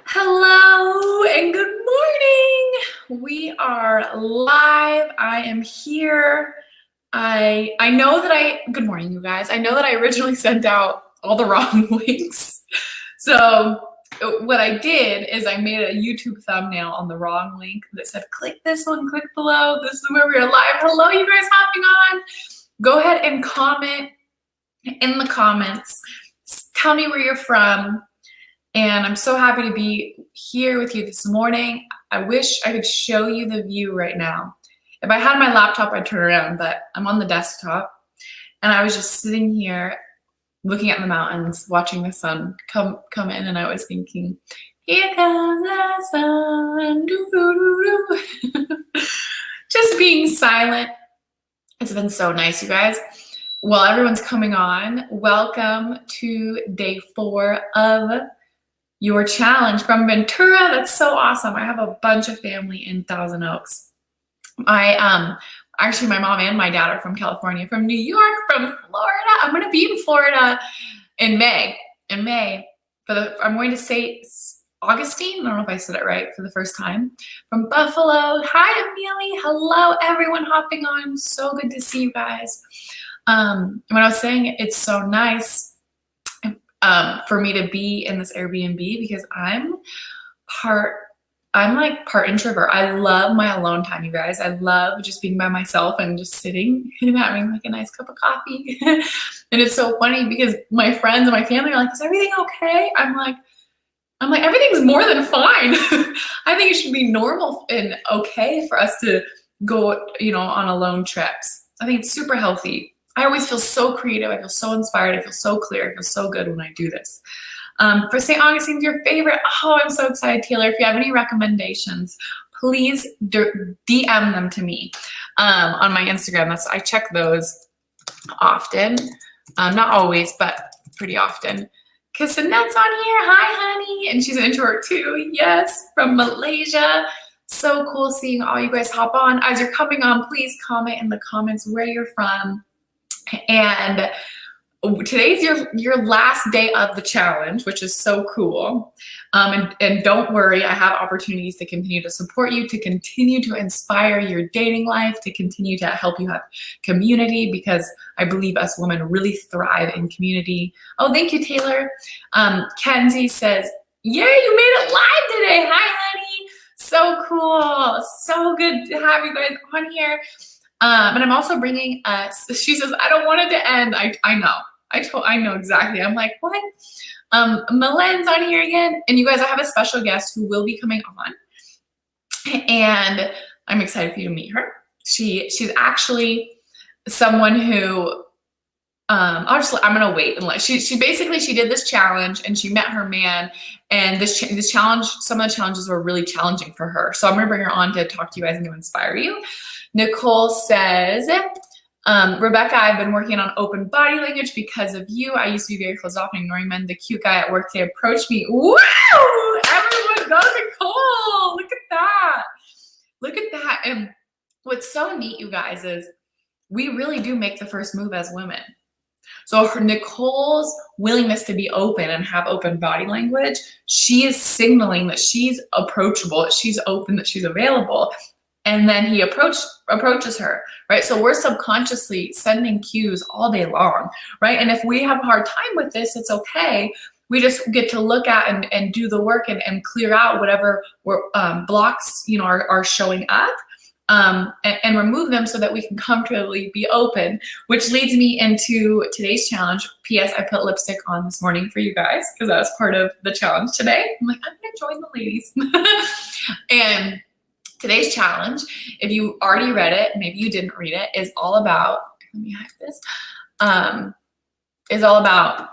Hello and good morning. We are live. I am here. I know that good morning, you guys. I know that I originally sent out all the wrong links. So what I did is I made a YouTube thumbnail on the wrong link that said, click this one, click below. This is where we are live. Hello, you guys hopping on. Go ahead and comment in the comments. Tell me where you're from. And I'm so happy to be here with you this morning. I wish I could show you the view right now. If I had my laptop, I'd turn around, but I'm on the desktop. And I was just sitting here looking at the mountains, watching the sun come in, and I was thinking, here comes the sun, just being silent. It's been so nice, you guys. While everyone's coming on, welcome to day 4 of your challenge from Ventura. That's so awesome. I have a bunch of family in Thousand Oaks. Actually, my mom and my dad are from California, from New York, from Florida. I'm going to be in Florida in May. I'm going to St. Augustine. I don't know if I said it right for the first time. From Buffalo. Hi, Amelie. Hello, everyone hopping on. So good to see you guys. When I was saying it's so nice for me to be in this Airbnb because I'm like part introvert. I love my alone time, you guys. I love just being by myself and just sitting and having like a nice cup of coffee. And it's so funny because my friends and my family are like, is everything okay? I'm like, everything's more than fine. I think it should be normal and okay for us to go, on alone trips. I think it's super healthy. I always feel so creative. I feel so inspired. I feel so clear. I feel so good when I do this. For St. Augustine's your favorite. Oh, I'm so excited, Taylor. If you have any recommendations, please DM them to me on my Instagram. I check those often. Not always, but pretty often. Kissanette's on here. Hi, honey. And she's an introvert too. Yes, from Malaysia. So cool seeing all you guys hop on. As you're coming on, please comment in the comments where you're from. And today's your last day of the challenge, which is so cool. And don't worry, I have opportunities to continue to support you, to continue to inspire your dating life, to continue to help you have community, because I believe us women really thrive in community. Oh, thank you, Taylor. Kenzie says, yeah, you made it live today. Hi, honey. So cool. So good to have you guys on here. And I'm also bringing us, she says, I don't want it to end. I know. I know exactly. I'm like, what? Melanies on here again. And you guys, I have a special guest who will be coming on. And I'm excited for you to meet her. She's actually someone who, I'm gonna wait and let she did this challenge and she met her man, and this challenge, some of the challenges were really challenging for her. So I'm gonna bring her on to talk to you guys and to inspire you. Nicole says, Rebecca, I've been working on open body language because of you. I used to be very closed off and ignoring men. The cute guy at work today approached me. Wow! Everyone go, Nicole! Look at that. Look at that. And what's so neat, you guys, is we really do make the first move as women. So Nicole's willingness to be open and have open body language, she is signaling that she's approachable, that she's open, that she's available. And then he approaches her, right? So we're subconsciously sending cues all day long, right? And if we have a hard time with this, it's okay. We just get to look at and do the work and clear out whatever blocks, are showing up. And remove them so that we can comfortably be open, which leads me into today's challenge. P.S. I put lipstick on this morning for you guys because that was part of the challenge today. I'm like, I'm going to join the ladies. And today's challenge, if you already read it, maybe you didn't read it, is all about, let me hide this, is all about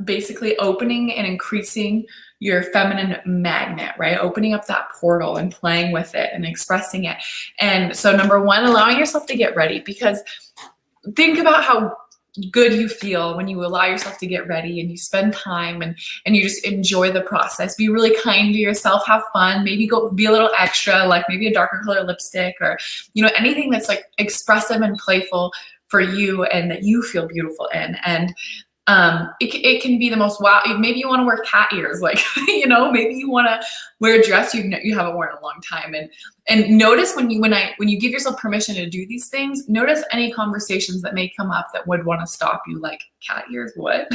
basically opening and increasing your feminine magnet, right? Opening up that portal and playing with it and expressing it. And so number 1, allowing yourself to get ready, because think about how good you feel when you allow yourself to get ready and you spend time and you just enjoy the process. Be really kind to yourself, have fun, maybe go be a little extra, like maybe a darker color lipstick or, anything that's like expressive and playful for you and that you feel beautiful in. And It can be the most wow. Maybe you want to wear cat ears, like, maybe you want to wear a dress you haven't worn in a long time. And notice when you give yourself permission to do these things, notice any conversations that may come up that would want to stop you, like cat ears, what?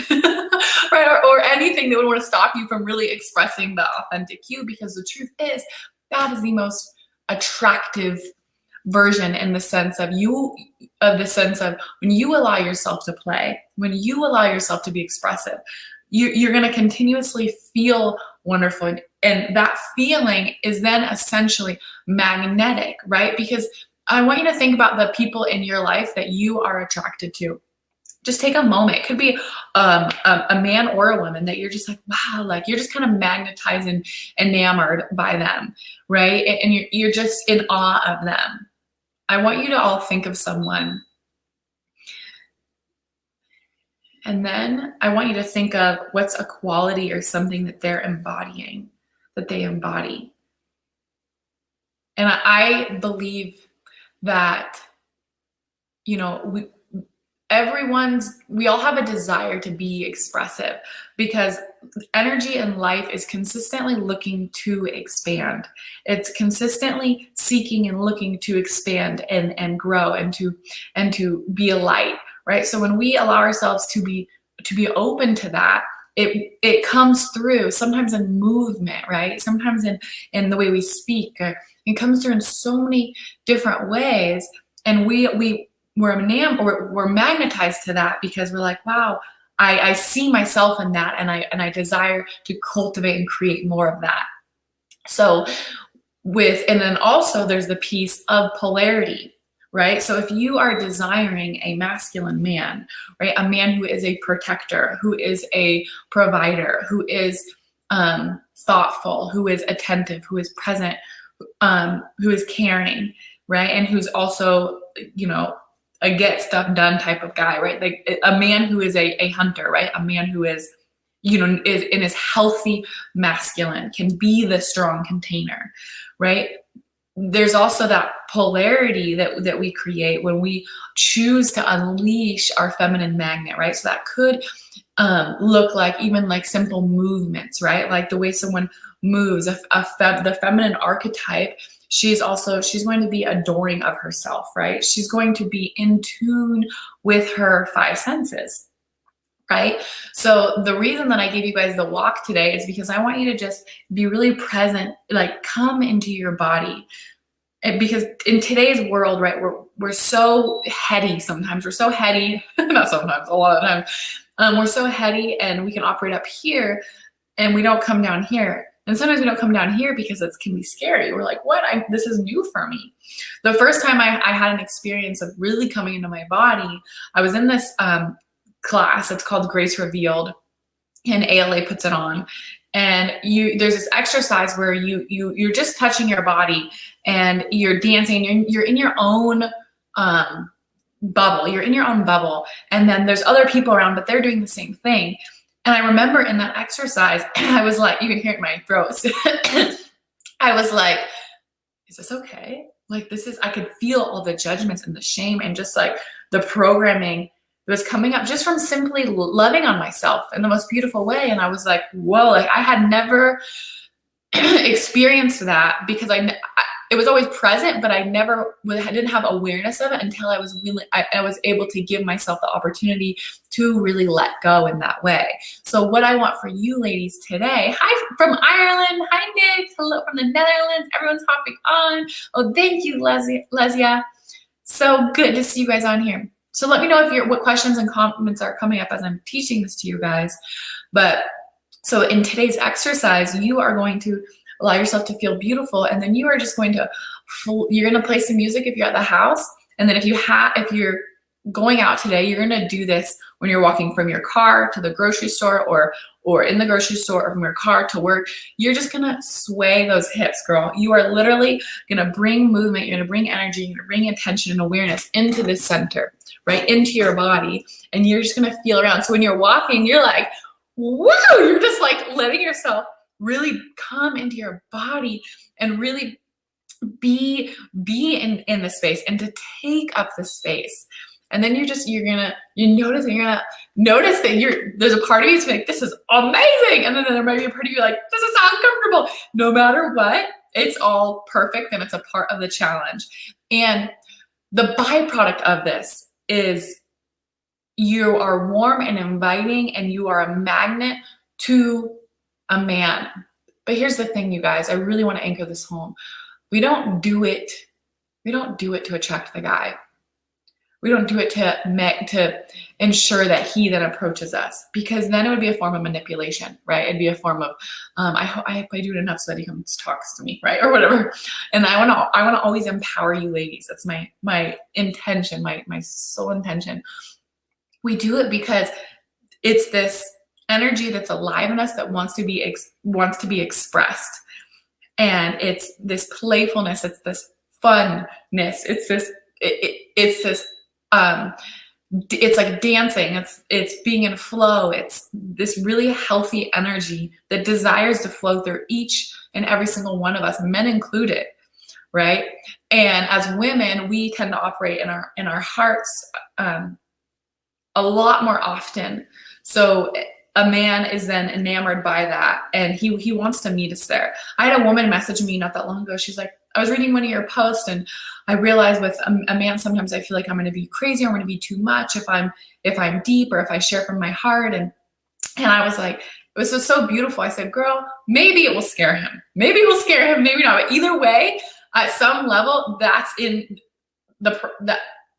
Right? Or anything that would want to stop you from really expressing the authentic you, because the truth is that is the most attractive version in the sense of when you allow yourself to play, when you allow yourself to be expressive, you're going to continuously feel wonderful. And that feeling is then essentially magnetic, right? Because I want you to think about the people in your life that you are attracted to. Just take a moment. It could be a man or a woman that you're just like, wow, like you're just kind of magnetized and enamored by them, right? And you're just in awe of them. I want you to all think of someone. And then I want you to think of what's a quality or something that they're embodying, that they embody. And I believe that, we all have a desire to be expressive, because energy in life is consistently looking to expand. It's consistently seeking and looking to expand and grow and to be a light, right? So when we allow ourselves to be open to that, it comes through sometimes in movement, right? Sometimes in the way we speak. It comes through in so many different ways, and we're magnetized to that because we're like, wow, I see myself in that, and I desire to cultivate and create more of that. So and then also there's the piece of polarity, right? So if you are desiring a masculine man, right? A man who is a protector, who is a provider, who is thoughtful, who is attentive, who is present, who is caring, right? And who's also, a get stuff done type of guy, right? Like a man who is a hunter, right? A man who is, is in his healthy masculine, can be the strong container, right? There's also that polarity that we create when we choose to unleash our feminine magnet, right? So that could look like even like simple movements, right? Like the way someone moves, the feminine archetype. She's going to be adoring of herself, right? She's going to be in tune with her five senses, right? So the reason that I gave you guys the walk today is because I want you to just be really present, like come into your body. And because in today's world, right, we're so heady sometimes. We're so heady, not sometimes, a lot of times. We're so heady and we can operate up here and we don't come down here. And sometimes we don't come down here because it can be scary. We're like, what? This is new for me. The first time I had an experience of really coming into my body, I was in this class. It's called Grace Revealed, and ALA puts it on. And there's this exercise where you're just touching your body and you're dancing. You're in your own bubble. You're in your own bubble. And then there's other people around, but they're doing the same thing. And I remember in that exercise, I was like, you can hear it in my throat. I was like, is this okay? Like I could feel all the judgments and the shame and just like the programming that was coming up just from simply loving on myself in the most beautiful way. And I was like, whoa, like I had never experienced that because it was always present, but I didn't have awareness of it until I was able to give myself the opportunity to really let go in that way. So what I want for you ladies today, hi from Ireland, hi Nick, hello from the Netherlands, everyone's hopping on. Oh, thank you, Lesia. So good to see you guys on here. So let me know what questions and comments are coming up as I'm teaching this to you guys. But so in today's exercise, you are going to allow yourself to feel beautiful, and then you are just going to play some music if you're at the house, and then if you're going out today, you're going to do this when you're walking from your car to the grocery store, or in the grocery store, or from your car to work. You're just going to sway those hips, girl. You are literally going to bring movement, you're going to bring energy, you're going to bring attention and awareness into this center, right, into your body, and you're just going to feel around. So when you're walking, you're like, woo, you're just like letting yourself really come into your body and really be in the space and to take up the space. And then you're gonna notice that there's a part of you that's like, this is amazing. And then there might be a part of you like, this is so uncomfortable. No matter what, it's all perfect and it's a part of the challenge. And the byproduct of this is you are warm and inviting and you are a magnet to a man. But here's the thing, you guys, I really want to anchor this home. We don't do it to attract the guy. We don't do it to ensure that he then approaches us, because then it would be a form of manipulation, right? It'd be a form of, I hope I do it enough so that he comes talks to me, right? Or whatever. And I want to always empower you ladies. That's my intention, my sole intention. We do it because it's this energy that's alive in us that wants to be expressed. And it's this playfulness, it's this funness, it's like dancing, it's being in flow, it's this really healthy energy that desires to flow through each and every single one of us, men included, right? And as women, we tend to operate in our hearts a lot more often. So a man is then enamored by that, and he wants to meet us there. I had a woman message me not that long ago. She's like, I was reading one of your posts, and I realized with a man, sometimes I feel like I'm going to be crazy, or I'm going to be too much if I'm deep, or if I share from my heart. And I was like, it was just so beautiful. I said, girl, maybe it will scare him. Maybe it will scare him. Maybe not. But either way, at some level,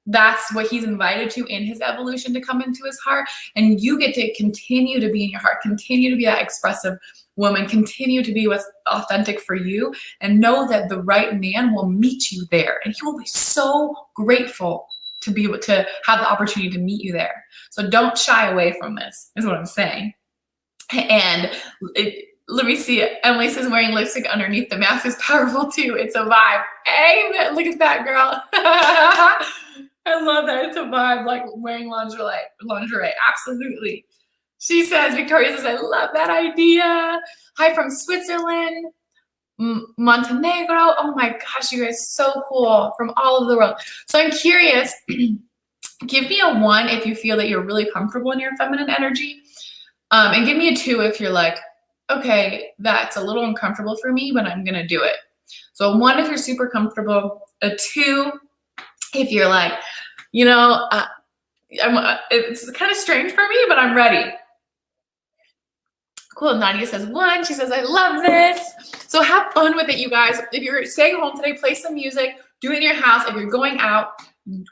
that's what he's invited to in his evolution, to come into his heart. And you get to continue to be in your heart, continue to be that expressive woman, continue to be what's authentic for you, and know that the right man will meet you there. And he will be so grateful to be able to have the opportunity to meet you there. So don't shy away from this, is what I'm saying. And let me see it. Emily says wearing lipstick underneath the mask is powerful too. It's a vibe. Amen. Look at that, girl. I love that. It's a vibe, like wearing lingerie. Absolutely. She says, Victoria says, I love that idea. Hi from Switzerland, Montenegro. Oh my gosh, you guys, so cool, from all over the world. So I'm curious, give me a 1 if you feel that you're really comfortable in your feminine energy. And give me a 2 if you're like, okay, that's a little uncomfortable for me, but I'm going to do it. So 1 if you're super comfortable, a 2 if you're like, it's kind of strange for me, but I'm ready. Cool. Nadia says 1. She says, I love this. So have fun with it, you guys. If you're staying home today, play some music, do it in your house. If you're going out,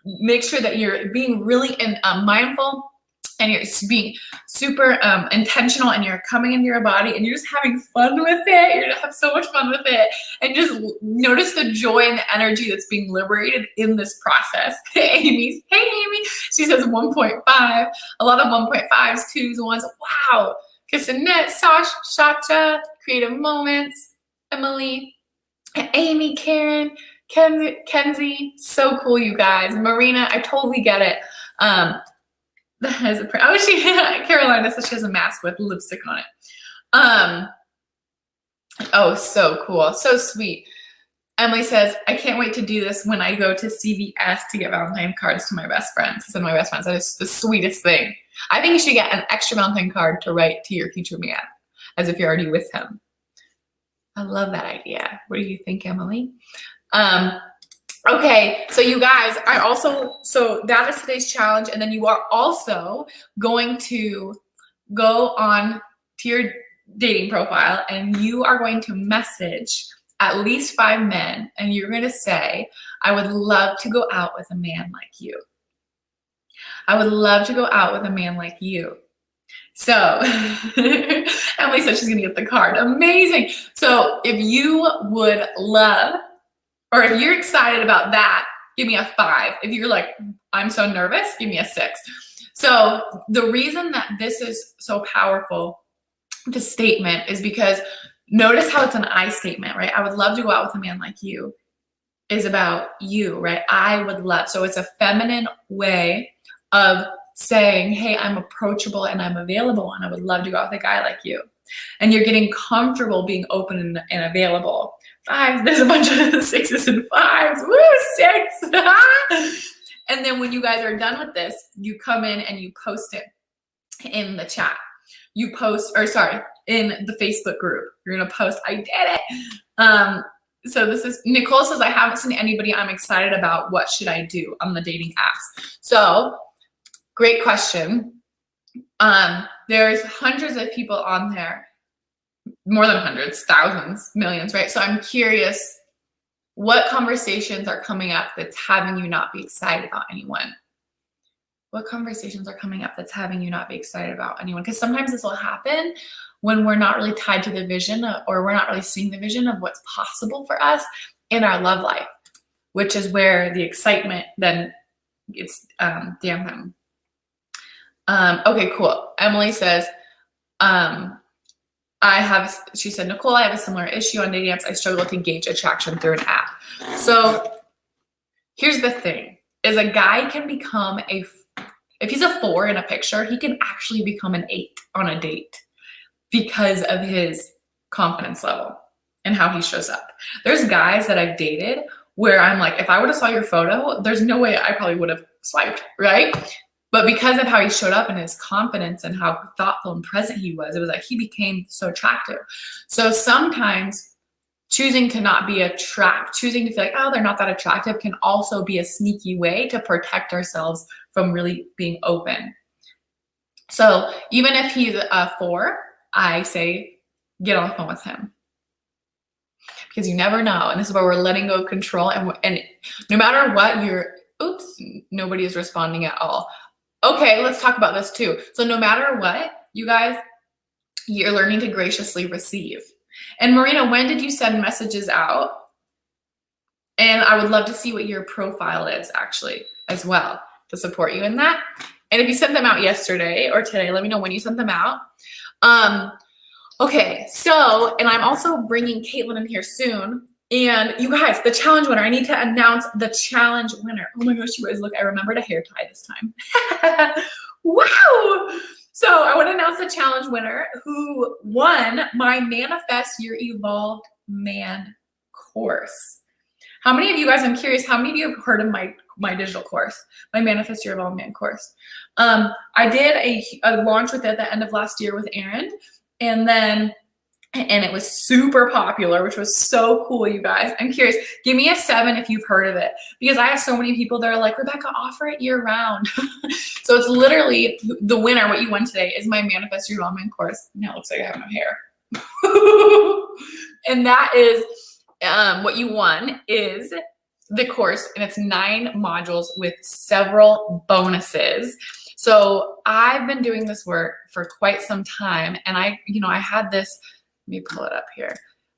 make sure that you're being really mindful, and you're being super intentional, and you're coming into your body, and you're just having fun with it. You're gonna have so much fun with it. And just notice the joy and the energy that's being liberated in this process. Hey, Amy. She says 1.5. A lot of 1.5s, 2s, 1s. Wow. Kissinette, Sasha, Creative Moments, Emily, Amy, Karen, Kenzie. So cool, you guys. Marina, I totally get it. That is Carolina says she has a mask with lipstick on it. Oh, so cool. So sweet. Emily says, I can't wait to do this when I go to CVS to get Valentine cards to my best friends. Some of my best friends. That is the sweetest thing. I think you should get an extra Valentine card to write to your future man, as if you're already with him. I love that idea. What do you think, Emily? Okay, so you guys, so that is today's challenge. And then you are also going to go on to your dating profile, and you are going to message at least 5 men, and you're going to say, I would love to go out with a man like you. I would love to go out with a man like you. So Emily said she's going to get the card. Amazing. So if you would love, or if you're excited about that, give me a 5. If you're like, I'm so nervous, give me a 6. So the reason that this is so powerful, the statement, is because notice how it's an I statement, right? I would love to go out with a man like you is about you, right? I would love. So it's a feminine way of saying, hey, I'm approachable and I'm available, and I would love to go out with a guy like you. And you're getting comfortable being open and available. 5, there's a bunch of 6s and 5s. Woo, 6. And then when you guys are done with this, you come in and you post it in the chat. You post, or sorry, in the Facebook group. You're gonna post, I did it. So this is, Nicole says, I haven't seen anybody I'm excited about. What should I do on the dating apps? So great question. There's hundreds of people on there, more than hundreds, thousands, millions, right? So I'm curious, what conversations are coming up that's having you not be excited about anyone? What conversations are coming up that's having you not be excited about anyone? Because sometimes this will happen when we're not really tied to the vision, or we're not really seeing the vision of what's possible for us in our love life, which is where the excitement then gets dampened. Okay, cool. Emily says, she said, Nicole, I have a similar issue on dating apps. I struggle to gauge attraction through an app. So here's the thing, is a guy can become if he's a 4 in a picture, he can actually become an 8 on a date because of his confidence level and how he shows up. There's guys that I've dated where I'm like, if I would have saw your photo, there's no way I probably would have swiped, right? But because of how he showed up and his confidence and how thoughtful and present he was, it was like he became so attractive. So sometimes choosing to not be choosing to feel like, oh, they're not that attractive, can also be a sneaky way to protect ourselves from really being open. So even if he's a 4, I say, get on the phone with him. Because you never know. And this is where we're letting go of control. And no matter what, nobody is responding at all. Okay, let's talk about this too. So no matter what, you guys, you're learning to graciously receive. And Marina, when did you send messages out? And I would love to see what your profile is actually as well to support you in that. And if you sent them out yesterday or today, let me know when you sent them out. Okay, so, and I'm also bringing Caitlin in here soon. And you guys, the challenge winner, I need to announce the challenge winner. Oh my gosh, you guys, look, I remembered a hair tie this time. Wow. So I want to announce the challenge winner who won my Manifest Your Evolved Man course. How many of you guys, I'm curious, how many of you have heard of my digital course, my Manifest Your Evolved Man course? I did a launch with it at the end of last year with Aaron, and it was super popular, which was so cool, you guys. I'm curious, give me a 7 if you've heard of it, because I have so many people that are like, Rebecca, offer it year round. So it's literally the winner. What you won today is my Manifest Your Evolved Man course. Now it looks like I have no hair. And that is what you won is the course, and it's 9 modules with several bonuses. So I've been doing this work for quite some time, and I had this, let me pull it up here,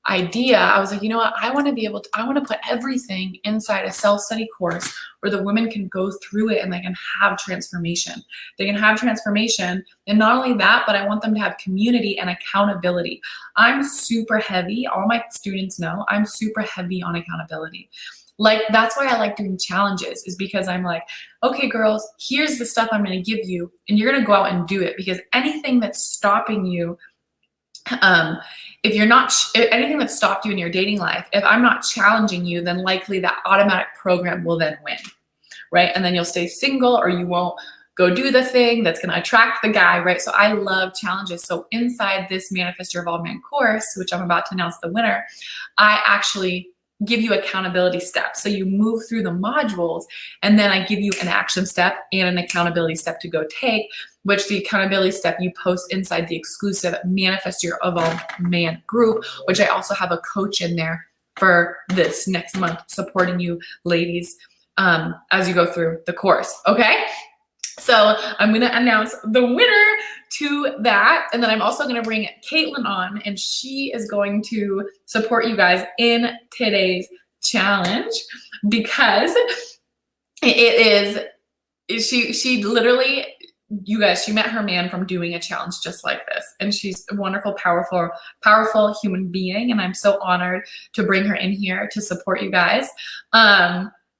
idea. I was like, you know what? I want to put everything inside a self-study course where the women can go through it and they can have transformation. They can have transformation. And not only that, but I want them to have community and accountability. I'm super heavy. All my students know I'm super heavy on accountability. Like, that's why I like doing challenges, is because I'm like, okay, girls, here's the stuff I'm going to give you, and you're going to go out and do it, because anything that's stopping you, anything that stopped you in your dating life, if I'm not challenging you, then likely that automatic program will then win, right? And then you'll stay single, or you won't go do the thing that's going to attract the guy, right? So I love challenges. So inside this Manifest Your Evolved Man course, which I'm about to announce the winner, I actually give you accountability steps. So you move through the modules, and then I give you an action step and an accountability step to go take, which the accountability step you post inside the exclusive Manifest Your Evolved Man group, which I also have a coach in there for this next month, supporting you ladies as you go through the course. Okay. So I'm going to announce the winner to that. And then I'm also going to bring Caitlin on, and she is going to support you guys in today's challenge, because she literally, you guys, she met her man from doing a challenge just like this. And she's a wonderful, powerful human being. And I'm so honored to bring her in here to support you guys.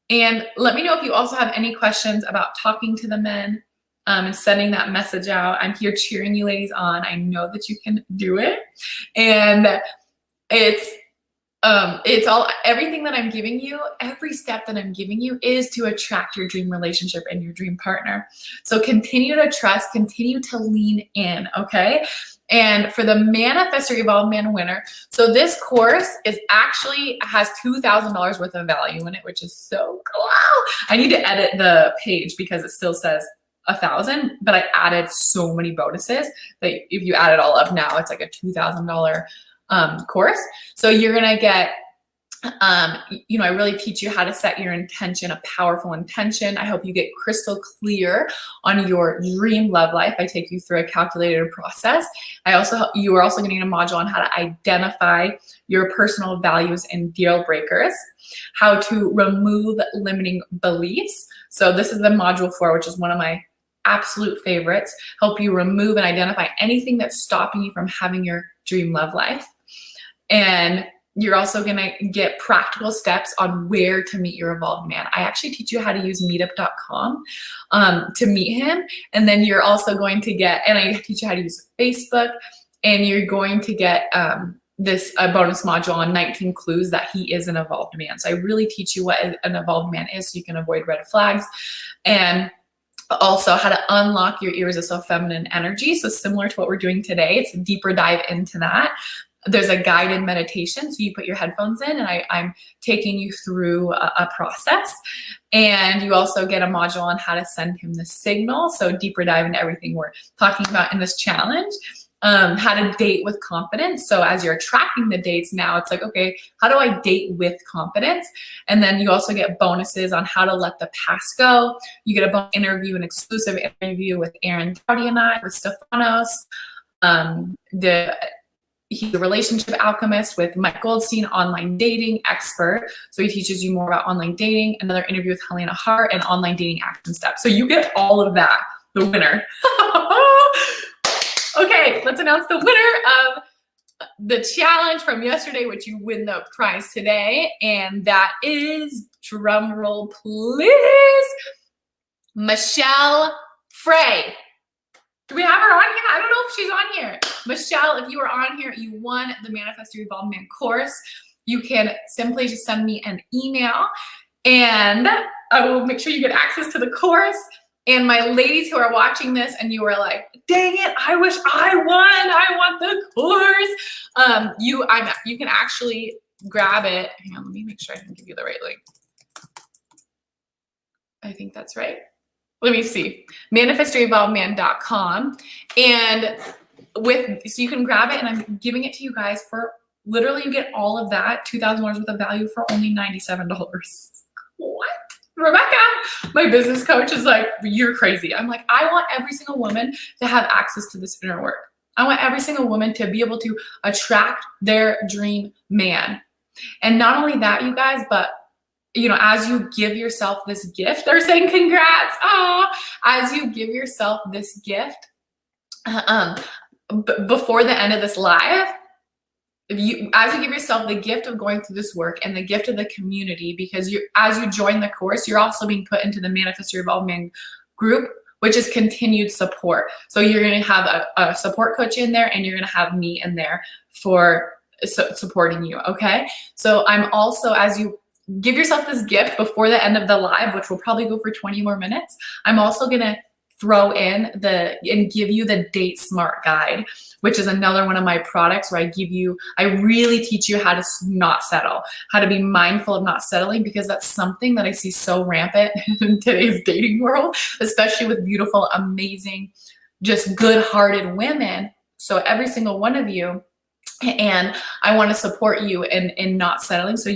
And let me know if you also have any questions about talking to the men and sending that message out. I'm here cheering you ladies on. I know that you can do it. And it's It's all, everything that I'm giving you, every step that I'm giving you is to attract your dream relationship and your dream partner. So continue to trust, continue to lean in, okay? And for the Manifest Your Evolved Man winner, so this course is actually has $2,000 worth of value in it, which is so cool. I need to edit the page because it still says 1,000, but I added so many bonuses that if you add it all up now, it's like a $2,000 course. So you're gonna get, you know, I really teach you how to set your intention, a powerful intention. I help you get crystal clear on your dream love life. I take you through a calculated process. You are also getting a module on how to identify your personal values and deal breakers, how to remove limiting beliefs. So this is the module 4, which is one of my absolute favorites. Help you remove and identify anything that's stopping you from having your dream love life. And you're also gonna get practical steps on where to meet your evolved man. I actually teach you how to use meetup.com to meet him. And then you're also going to get, and I teach you how to use Facebook, and you're going to get this bonus module on 19 clues that he is an evolved man. So I really teach you what an evolved man is so you can avoid red flags. And also how to unlock your irresistible feminine energy. So similar to what we're doing today, it's a deeper dive into that. There's a guided meditation. So you put your headphones in and I'm taking you through a process. And you also get a module on how to send him the signal. So deeper dive into everything we're talking about in this challenge. How to date with confidence. So as you're attracting the dates now, it's like, okay, how do I date with confidence? And then you also get bonuses on how to let the past go. You get a interview, an exclusive interview with Aaron Dowdy and I, with Stefanos. He's a relationship alchemist with Mike Goldstein, online dating expert. So he teaches you more about online dating. Another interview with Helena Hart and online dating action steps. So you get all of that, the winner. Okay, let's announce the winner of the challenge from yesterday, which you win the prize today. And that is, drum roll please, Michelle Frey. Do we have her on here? I don't know if she's on here. Michelle, if you are on here, you won the Manifest Your Evolved Man course. You can simply just send me an email and I will make sure you get access to the course. And my ladies who are watching this and you are like, dang it, I wish I won. I want the course. You can actually grab it. Hang on, let me make sure I can give you the right link. I think that's right. Let me see. manifestyourevolvedman.com. And so you can grab it and I'm giving it to you guys for literally, you get all of that, $2,000 worth of value for only $97. What? Rebecca, my business coach, is like, you're crazy. I'm like, I want every single woman to have access to this inner work. I want every single woman to be able to attract their dream man. And not only that, you guys, but you know, as you give yourself this gift, they're saying congrats. Oh, as you give yourself this gift, before the end of this live, as you give yourself the gift of going through this work and the gift of the community, because as you join the course, you're also being put into the Manifest Your Evolved Man group, which is continued support. So you're going to have a support coach in there and you're going to have me in there for supporting you. Okay. So I'm also, as you give yourself this gift before the end of the live, which will probably go for 20 more minutes, I'm also going to throw in and give you the Date Smart guide, which is another one of my products where I really teach you how to not settle, how to be mindful of not settling, because that's something that I see so rampant in today's dating world, especially with beautiful, amazing, just good-hearted women. So every single one of you, and I want to support you in not settling so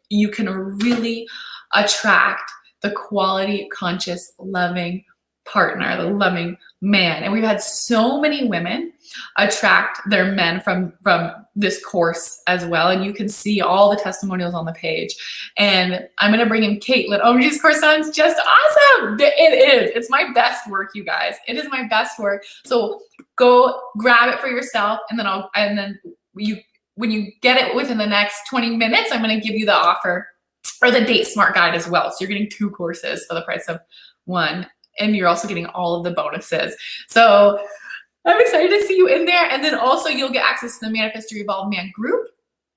you can really attract the quality, conscious, loving partner, the loving man. And we've had so many women attract their men from this course as well. And you can see all the testimonials on the page. And I'm going to bring in Caitlin. Oh, this course sounds just awesome. It is. It's my best work, you guys. It is my best work. So go grab it for yourself. And then when you get it within the next 20 minutes, I'm going to give you the offer or the Date Smart guide as well. So you're getting 2 courses for the price of 1. And you're also getting all of the bonuses. So I'm excited to see you in there. And then also you'll get access to the Manifest Your Evolved Man group,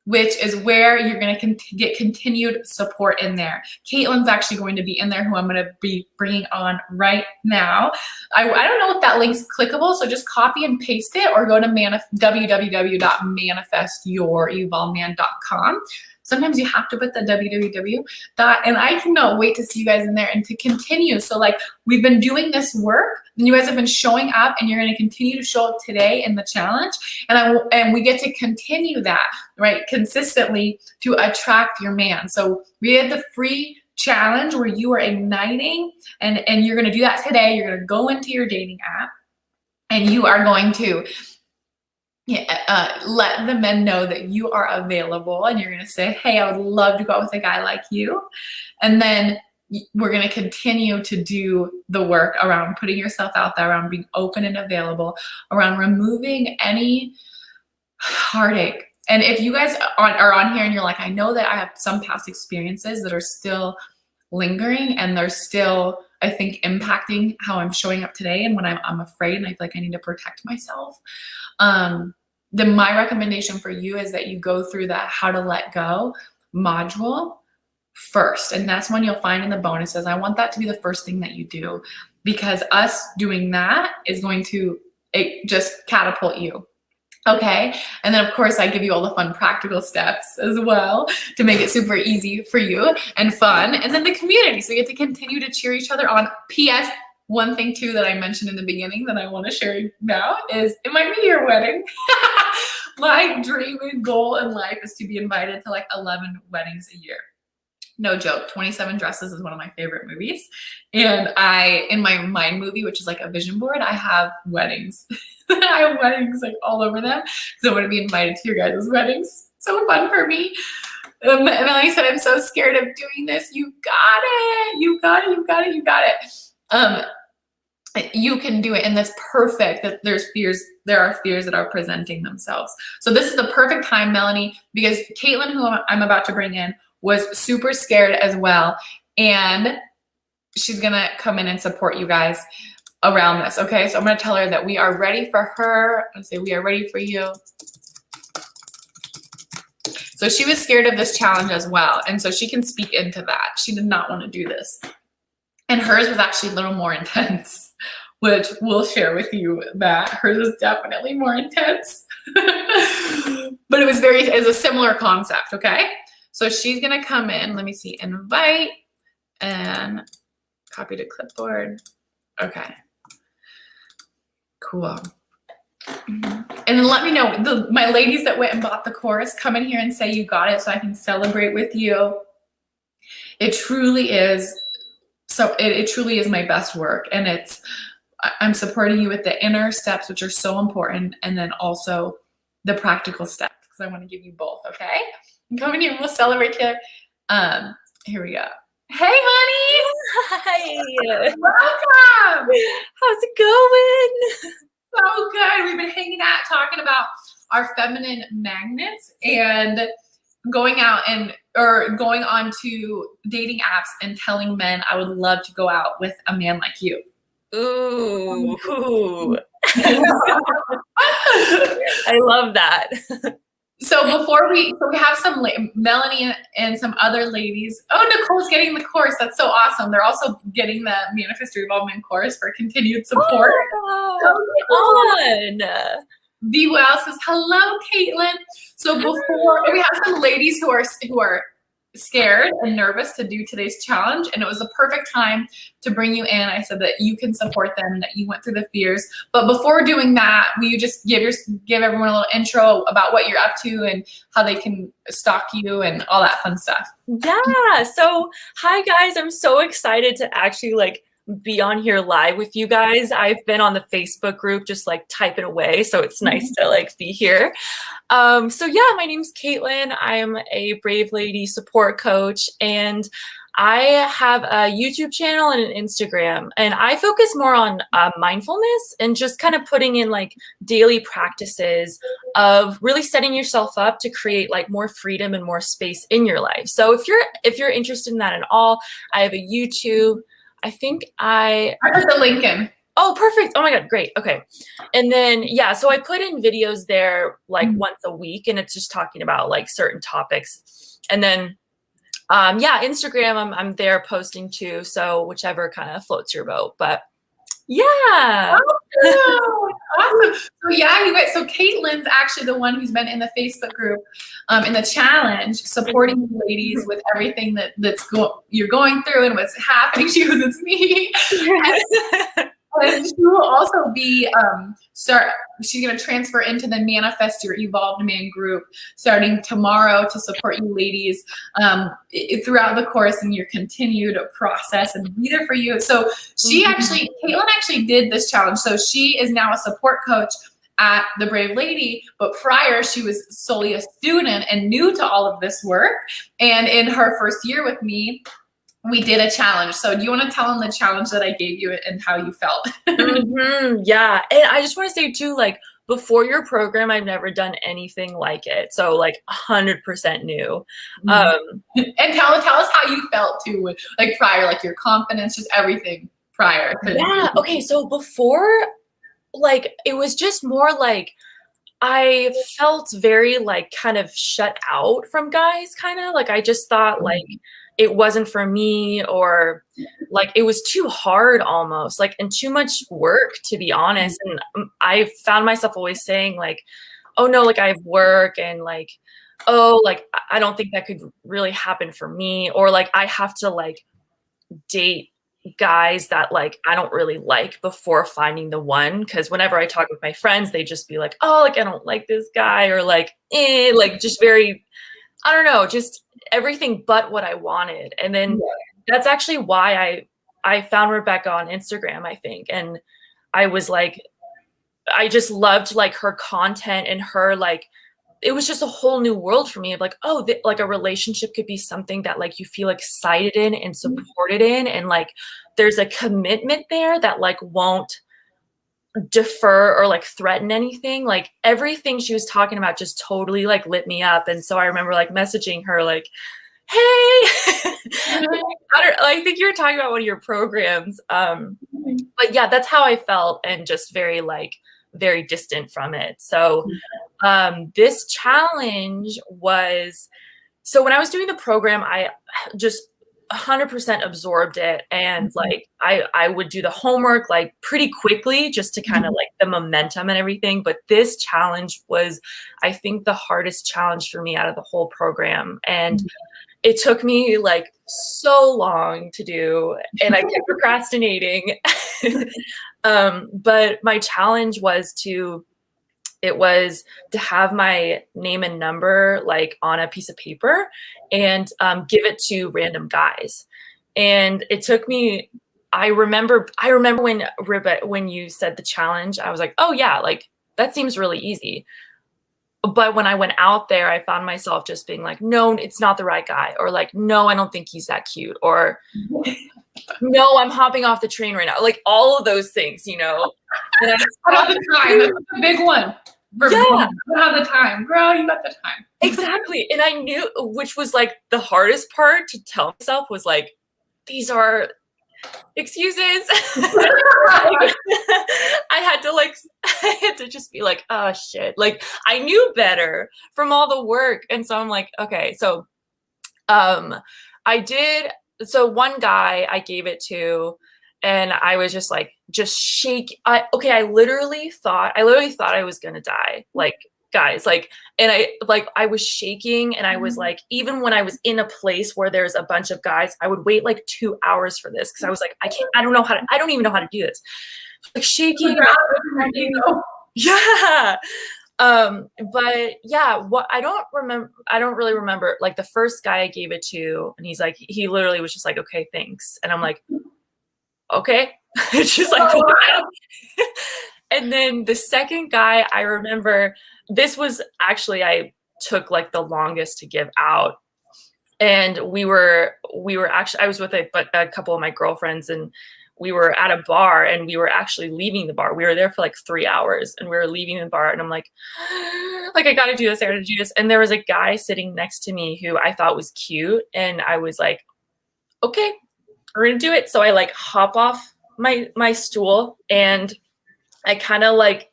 which is where you're going to get continued support in there. Caitlin's actually going to be in there, who I'm going to be bringing on right now. I don't know if that link's clickable, so just copy and paste it, or go to www.manifestyourevolveman.com. Sometimes you have to put the www dot, and I cannot wait to see you guys in there and to continue. So like, we've been doing this work, and you guys have been showing up, and you're going to continue to show up today in the challenge. And we get to continue that, right, consistently to attract your man. So we had the free challenge where you are igniting, and you're going to do that today. You're going to go into your dating app, and you are going to let the men know that you are available, and you're going to say, hey, I would love to go out with a guy like you. And then we're going to continue to do the work around putting yourself out there, around being open and available, around removing any heartache. And if you guys are on here and you're like, I know that I have some past experiences that are still lingering, and they're still, I think, impacting how I'm showing up today, and when I'm afraid and I feel like I need to protect myself, then my recommendation for you is that you go through that How to Let Go module first. And that's when you'll find in the bonuses. I want that to be the first thing that you do, because us doing that is going to just catapult you. Okay. And then of course I give you all the fun practical steps as well to make it super easy for you and fun. And then the community. So you get to continue to cheer each other on. P.S. One thing too that I mentioned in the beginning that I want to share now is it might be your wedding. My dream and goal in life is to be invited to like 11 weddings a year. No joke. 27 Dresses is one of my favorite movies. And in my mind movie, which is like a vision board, I have weddings. I have weddings like all over them because I want to be invited to your guys' weddings. So fun for me. Melanie said, I'm so scared of doing this. You got it. You got it. You got it. You got it. You can do it, and that's perfect. That there are fears that are presenting themselves. So this is the perfect time, Melanie, because Caitlin, who I'm about to bring in, was super scared as well, and she's gonna come in and support you guys around this. Okay, so I'm gonna tell her that we are ready for her. I say we are ready for you. So she was scared of this challenge as well, and so she can speak into that. She did not want to do this. And hers was actually a little more intense, which we'll share with you that hers is definitely more intense. But it was a similar concept, okay? So she's gonna come in, let me see, invite, and copy to clipboard. Okay, cool. And then let me know, my ladies that went and bought the course, come in here and say you got it so I can celebrate with you. It truly is. So it truly is my best work, and I'm supporting you with the inner steps, which are so important, and then also the practical steps, because I want to give you both, okay? Come in here and we'll celebrate together. Here we go. Hey, honey. Hi. Welcome. How's it going? So good. We've been hanging out, talking about our feminine magnets, and going on to dating apps and telling men I would love to go out with a man like you. Ooh. I love that. So we have some Melanie and some other ladies. Oh, Nicole's getting the course. That's so awesome. They're also getting the Manifest Your Evolvement course for continued support. Oh, fun. Be Well says, hello, Caitlin. So we have some ladies who are scared and nervous to do today's challenge, and it was the perfect time to bring you in. I said that you can support them, that you went through the fears. But before doing that, will you just give everyone a little intro about what you're up to and how they can stalk you and all that fun stuff? Yeah. So hi guys, I'm so excited to actually be on here live with you guys. I've been on the Facebook group just typing away, so it's nice to be here. So yeah, my name's Caitlin. I'm a Brave Lady support coach, and I have a YouTube channel and an Instagram, and I focus more on mindfulness and just kind of putting in daily practices of really setting yourself up to create more freedom and more space in your life. So if you're interested in that at all, I have a YouTube. I think I put the link in. Oh, perfect. Oh my God, great. Okay. And then, yeah, so I put in videos there like once a week, and it's just talking about like certain topics. And then, yeah, Instagram, I'm there posting too. So whichever kind of floats your boat. But yeah. Awesome. So yeah, you guys. So Caitlin's actually the one who's been in the Facebook group, in the challenge, supporting you ladies with everything you're going through and what's happening. She goes, "It's me." And she will also be she's going to transfer into the Manifest Your Evolved Man group starting tomorrow to support you ladies throughout the course in your continued process and be there for you. So Caitlin actually did this challenge. So she is now a support coach at the Brave Lady, but prior she was solely a student and new to all of this work. And in her first year with me, we did a challenge. So do you want to tell them the challenge that I gave you and how you felt? Yeah. And I just want to say too, like before your program, I've never done anything like it. So like 100% new. And tell us how you felt too, like prior, like your confidence, just everything prior. Yeah. Okay. So before, like, it was just more like, I felt very like kind of shut out from guys, kind of like I just thought like it wasn't for me, or like it was too hard almost, like, and too much work, to be honest. And I found myself always saying like, oh no, like I have work, and like, oh, like I don't think that could really happen for me, or like I have to like date guys that like I don't really like before finding the one. Because whenever I talk with my friends, they just be like, oh, like I don't like this guy, or like like just very, I don't know, just everything but what I wanted. And then that's actually why I found Rebecca on Instagram, I think. And I was like, I just loved like her content and her like, it was just a whole new world for me of like, oh, like a relationship could be something that like you feel excited in and supported in, and like there's a commitment there that like won't defer or like threaten anything. Like everything she was talking about just totally like lit me up. And so I remember like messaging her like, hey, I think you were talking about one of your programs. But yeah, that's how I felt, and just very like very distant from it. So this challenge was, so when I was doing the program, I just 100% absorbed it. And like, I would do the homework like pretty quickly just to kind of like the momentum and everything. But this challenge was, I think, the hardest challenge for me out of the whole program. And it took me like so long to do, and I kept procrastinating. But my challenge was to have my name and number like on a piece of paper and give it to random guys. And it took me, I remember when you said the challenge, I was like, oh yeah, like that seems really easy. But when I went out there, I found myself just being like, no, it's not the right guy. Or like, no, I don't think he's that cute. Or no, I'm hopping off the train right now. Like all of those things, you know. And I got the time. That's a big one. Yeah. I have the time. Girl, you got the time. Exactly. And I knew, which was like the hardest part to tell myself, was like, these are excuses. I had to just be like, oh shit. Like I knew better from all the work. And so I'm like, okay, so so one guy I gave it to, and I was just like, just shake. I literally thought I was gonna die. Like, guys, like, and I was shaking, and I was like, even when I was in a place where there's a bunch of guys, I would wait like 2 hours for this, because I was like, I don't even know how to do this. Like shaking. Yeah. But yeah, what I don't really remember, like the first guy I gave it to, and he literally was just like, okay, thanks. And I'm like, okay. Just like, and then the second guy, I remember, this was actually, I took like the longest to give out. And we were actually, I was with a couple of my girlfriends, and we were at a bar, and we were actually leaving the bar. We were there for like 3 hours, and we were leaving the bar, and I'm like, I gotta do this. And there was a guy sitting next to me who I thought was cute. And I was like, okay, we're gonna do it. So I like hop off my stool, and I kind of like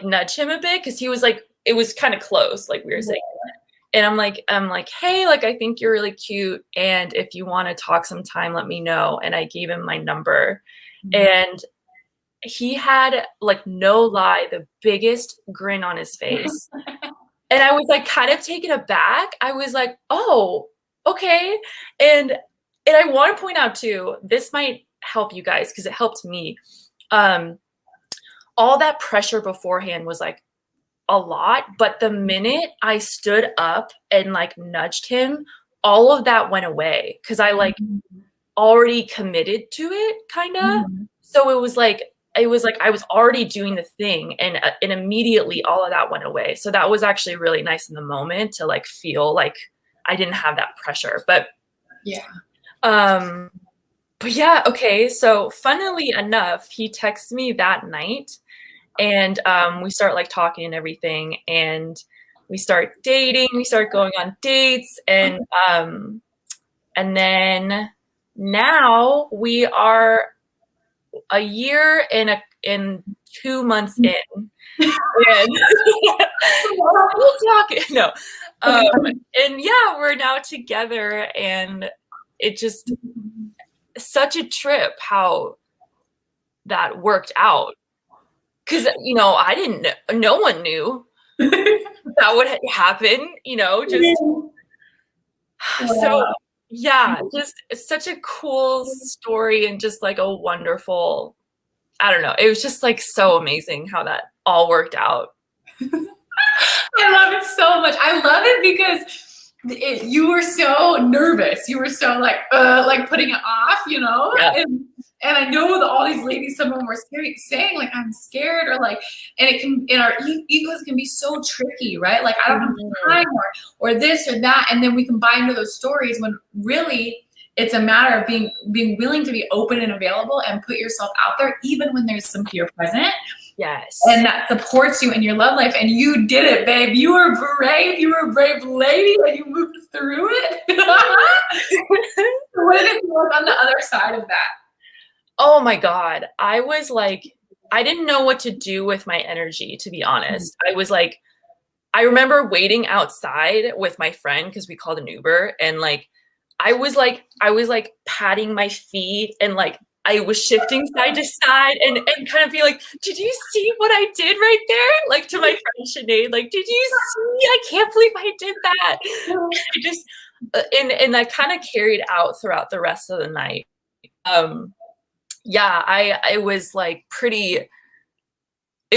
nudge him a bit because he was like, it was kind of close, like we were saying. And I'm like, hey, like I think you're really cute, and if you want to talk sometime, let me know. And I gave him my number, and he had, like, no lie, the biggest grin on his face. And I was like kind of taken aback. I was like, oh, okay. And I want to point out too, this might help you guys because it helped me. Um, all that pressure beforehand was like a lot, but the minute I stood up and like nudged him, all of that went away because I like already committed to it, kind of. So it was like I was already doing the thing, and immediately all of that went away. So that was actually really nice in the moment to like feel like I didn't have that pressure. But yeah, okay. So funnily enough, he texted me that night, and we start like talking and everything, and we start dating. We start going on dates, and then now we are a year and 2 months in, and we'll talk. No, and yeah, we're now together, and it just such a trip how that worked out. Because I didn't know, no one knew that would happen. Just so. Yeah, just such a cool story, and just like a wonderful, I don't know. It was just like so amazing how that all worked out. I love it so much. I love it because you were so nervous. You were so like putting it off, Yeah. And I know that all these ladies, some of them were saying like, I'm scared, or like, and our egos can be so tricky, right? Like, I don't have time, or this or that. And then we can buy into those stories when really it's a matter of being willing to be open and available and put yourself out there, even when there's some fear present. Yes. And that supports you in your love life. And you did it, babe. You were brave. You were a brave lady, and you moved through it. What did it feel like on the other side of that? Oh my God. I was like, I didn't know what to do with my energy, to be honest. I was like, I remember waiting outside with my friend because we called an Uber, and like I was like patting my feet, and like I was shifting side to side, and kind of be like, did you see what I did right there? Like to my friend Sinead, like, did you see? I can't believe I did that. I just and that kind of carried out throughout the rest of the night. Yeah, I was like it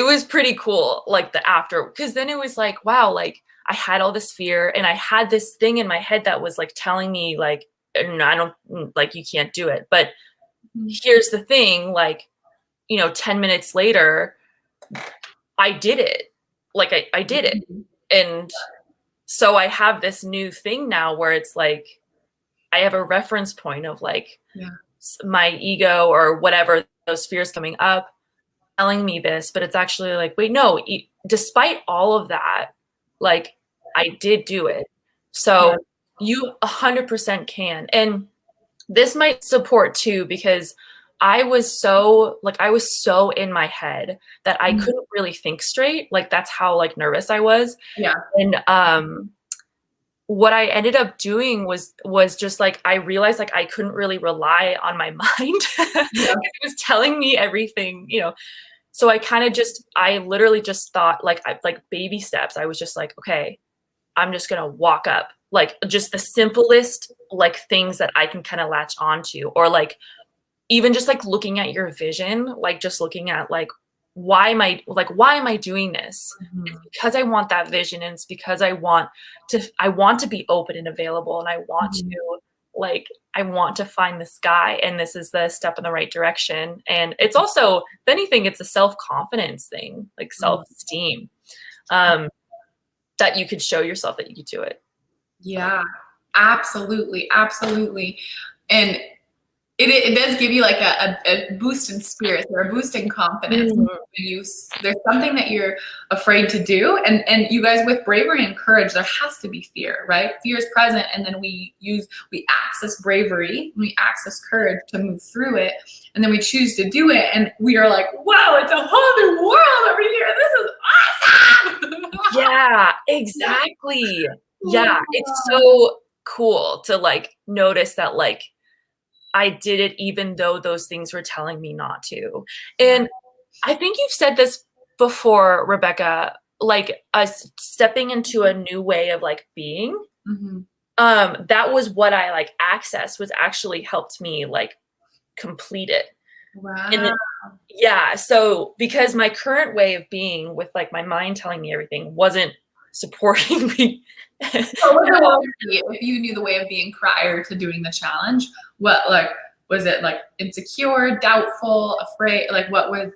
was pretty cool, like the after, because then it was like, wow, like I had all this fear, and I had this thing in my head that was like telling me like, no, I don't, like, you can't do it. But here's the thing, like, 10 minutes later, I did it. Like I did it. And so I have this new thing now where it's like, I have a reference point of like my ego or whatever, those fears coming up, telling me this, but it's actually like, wait, no, despite all of that, like I did do it. So you 100% can. And this might support too, because I was so in my head that I couldn't really think straight. Like that's how like nervous I was. Yeah. And what I ended up doing was just like, I realized like I couldn't really rely on my mind. It was telling me everything, So I literally just thought like baby steps. I was just like, okay, I'm just going to walk up, like just the simplest like things that I can kind of latch onto, or like even just like looking at your vision, like just looking at like, why am I doing this? It's because I want that vision, and it's because I want to be open and available, and I want to find this guy, and this is the step in the right direction. And it's also, if anything, it's a self-confidence thing, like self-esteem, that you could show yourself that you could do it. Yeah, absolutely. Absolutely. And it does give you like a boost in spirits or a boost in confidence. Mhm. There's something that you're afraid to do, and you guys, with bravery and courage, there has to be fear, right? Fear is present, and then we access bravery, we access courage to move through it, and then we choose to do it, and we are like, wow, it's a whole new world over here. This is awesome. Yeah, exactly. Yeah, it's so cool to like notice that like I did it even though those things were telling me not to. And I think you've said this before, Rebecca, like us stepping into a new way of like being. Mhm. That was what I like accessed, was actually helped me like complete it. And Wow. then, yeah, so because my current way of being with like my mind telling me everything wasn't supporting me. If you knew the way of being prior to doing the challenge, what, like, was it like insecure, doubtful, afraid? Like what would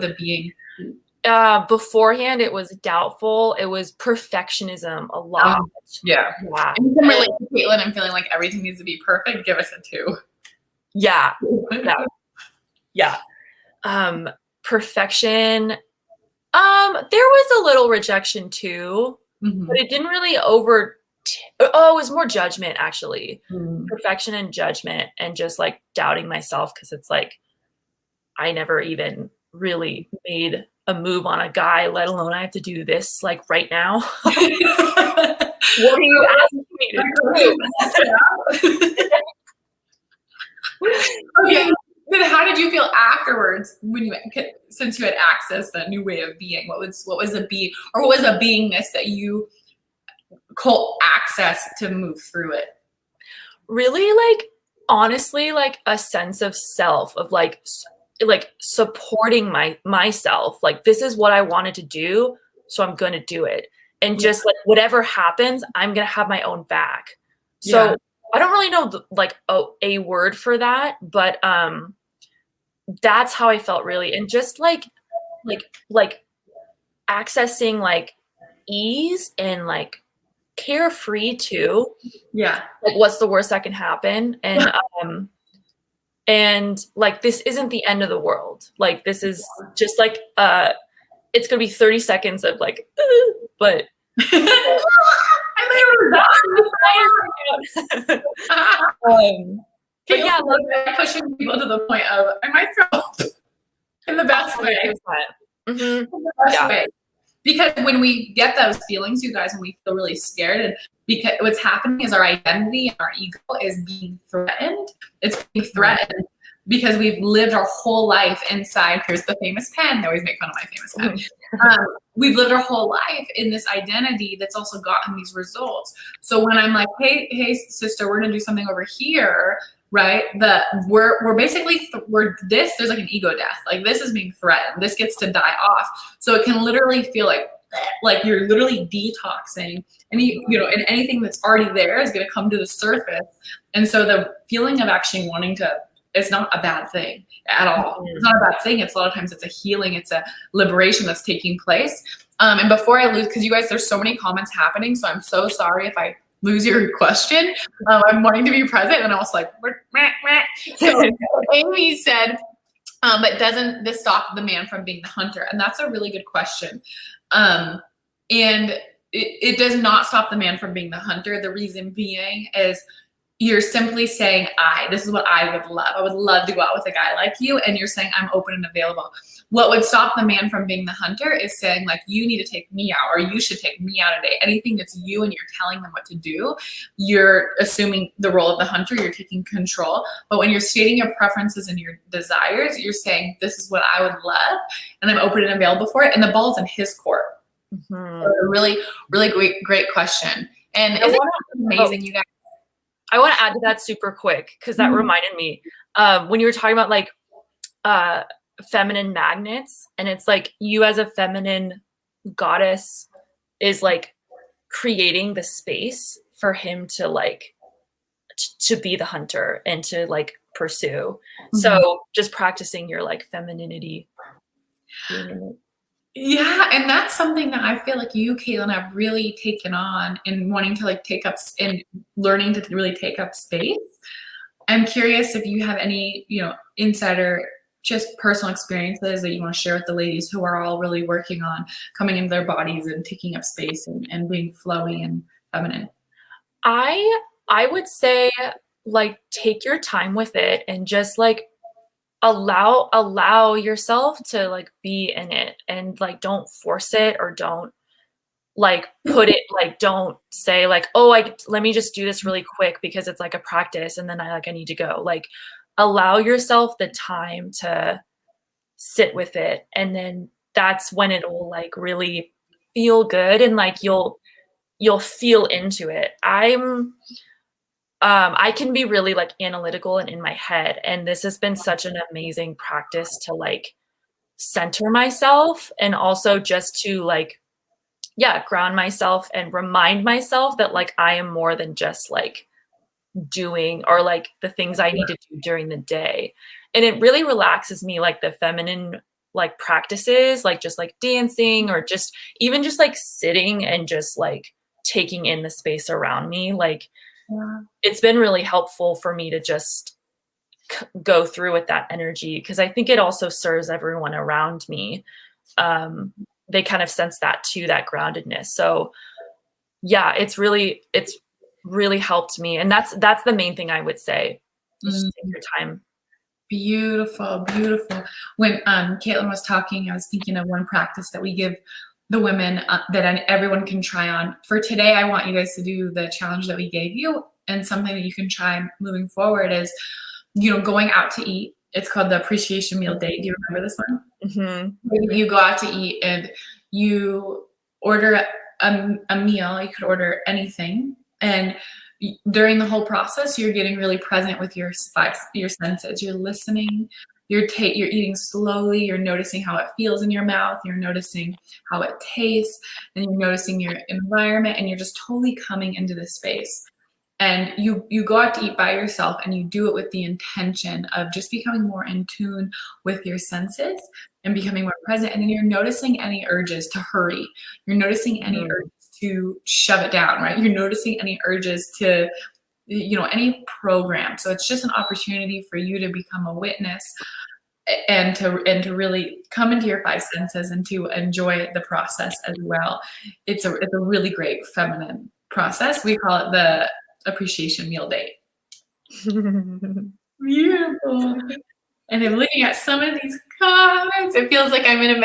the being be? Beforehand, it was doubtful. It was perfectionism a lot. Yeah. Yeah. And you can relate to Caitlin and feeling like everything needs to be perfect. Give us a 2. Yeah. Yeah. Yeah. Perfection. There was a little rejection too, but it didn't really it was more judgment actually. Perfection and judgment, and just like doubting myself, because it's like I never even really made a move on a guy, let alone I have to do this like right now. What are you asking me to do? Okay. Then how did you feel afterwards when since you had access that new way of being? What was the being, or what was a beingness that you call access to move through it? Really, like, honestly, like a sense of self, of like supporting myself. Like, this is what I wanted to do, so I'm going to do it. And just like whatever happens, I'm going to have my own back. So I don't really know like a word for that, but that's how I felt really. And just like accessing like ease and like carefree too. Yeah. Like, what's the worst that can happen? And like, this isn't the end of the world. Like, this is just like it's gonna be 30 seconds of like but but yeah, like pushing people to the point of I might throw up in the best way. Mm-hmm. In the best way. Because when we get those feelings, you guys, when we feel really scared, and because what's happening is our identity and our ego is being threatened. It's being threatened because we've lived our whole life inside. Here's the famous pen. They always make fun of my famous pen. We've lived our whole life in this identity that's also gotten these results. So when I'm like, hey, sister, we're gonna do something over here, right? We're basically there's like an ego death. Like, this is being threatened. This gets to die off. So it can literally feel like you're literally detoxing, and and anything that's already there is going to come to the surface. And so the feeling of actually wanting to, it's not a bad thing at all. It's not a bad thing. It's a lot of times it's a healing, it's a liberation that's taking place. And before I lose, because you guys, there's so many comments happening, so I'm so sorry if I lose your question. I'm wanting to be present, and I was like, so Amy said, but doesn't this stop the man from being the hunter? And that's a really good question. And it does not stop the man from being the hunter. The reason being is you're simply saying, this is what I would love. I would love to go out with a guy like you. And you're saying, I'm open and available. What would stop the man from being the hunter is saying, like, you need to take me out, or you should take me out today. Anything that's you and you're telling them what to do, you're assuming the role of the hunter, you're taking control. But when you're stating your preferences and your desires, you're saying, this is what I would love, and I'm open and available for it. And the ball's in his court. So a really, really great question. And isn't it amazing, you guys? I want to add to that super quick, because that reminded me when you were talking about like feminine magnets, and it's like you as a feminine goddess is like creating the space for him to like to be the hunter and to like pursue. So just practicing your like femininity. Yeah, and that's something that I feel like you, Caitlin, have really taken on, and wanting to like take up and learning to really take up space. I'm curious if you have any, insider, just personal experiences that you want to share with the ladies who are all really working on coming into their bodies and taking up space and being flowy and feminine. I would say, like, take your time with it and just like allow yourself to like be in it, and like don't force it, or don't like put it, like don't say like, oh, let me just do this really quick because it's like a practice and then I need to go. Like, allow yourself the time to sit with it, and then that's when it will like really feel good, and like you'll feel into it. I can be really like analytical and in my head, and this has been such an amazing practice to like center myself, and also just to like, yeah, ground myself and remind myself that like I am more than just like doing, or like the things I need to do during the day. And it really relaxes me, like the feminine like practices, like just like dancing, or just even just like sitting and just like taking in the space around me. Like, Yeah. it's been really helpful for me to just go through with that energy, because I think it also serves everyone around me. They kind of sense that too, that groundedness. So yeah, it's really helped me. And that's the main thing I would say. Just take your time. Beautiful, beautiful. When Caitlin was talking, I was thinking of one practice that we give the women that everyone can try on. For today, I want you guys to do the challenge that we gave you, and something that you can try moving forward is, going out to eat. It's called the appreciation meal day. Do you remember this one? Mm-hmm. You go out to eat and you order a meal. You could order anything, and during the whole process, you're getting really present with your senses. You're listening. You're eating slowly. You're noticing how it feels in your mouth. You're noticing how it tastes, and you're noticing your environment. And you're just totally coming into this space. And you go out to eat by yourself, and you do it with the intention of just becoming more in tune with your senses and becoming more present. And then you're noticing any urges to hurry. You're noticing any urges to shove it down, right? You're noticing any urges to, any program. So it's just an opportunity for you to become a witness and to really come into your five senses and to enjoy the process as well. It's a really great feminine process. We call it the appreciation meal day. Beautiful. And I'm looking at some of these comments. It feels like I'm in a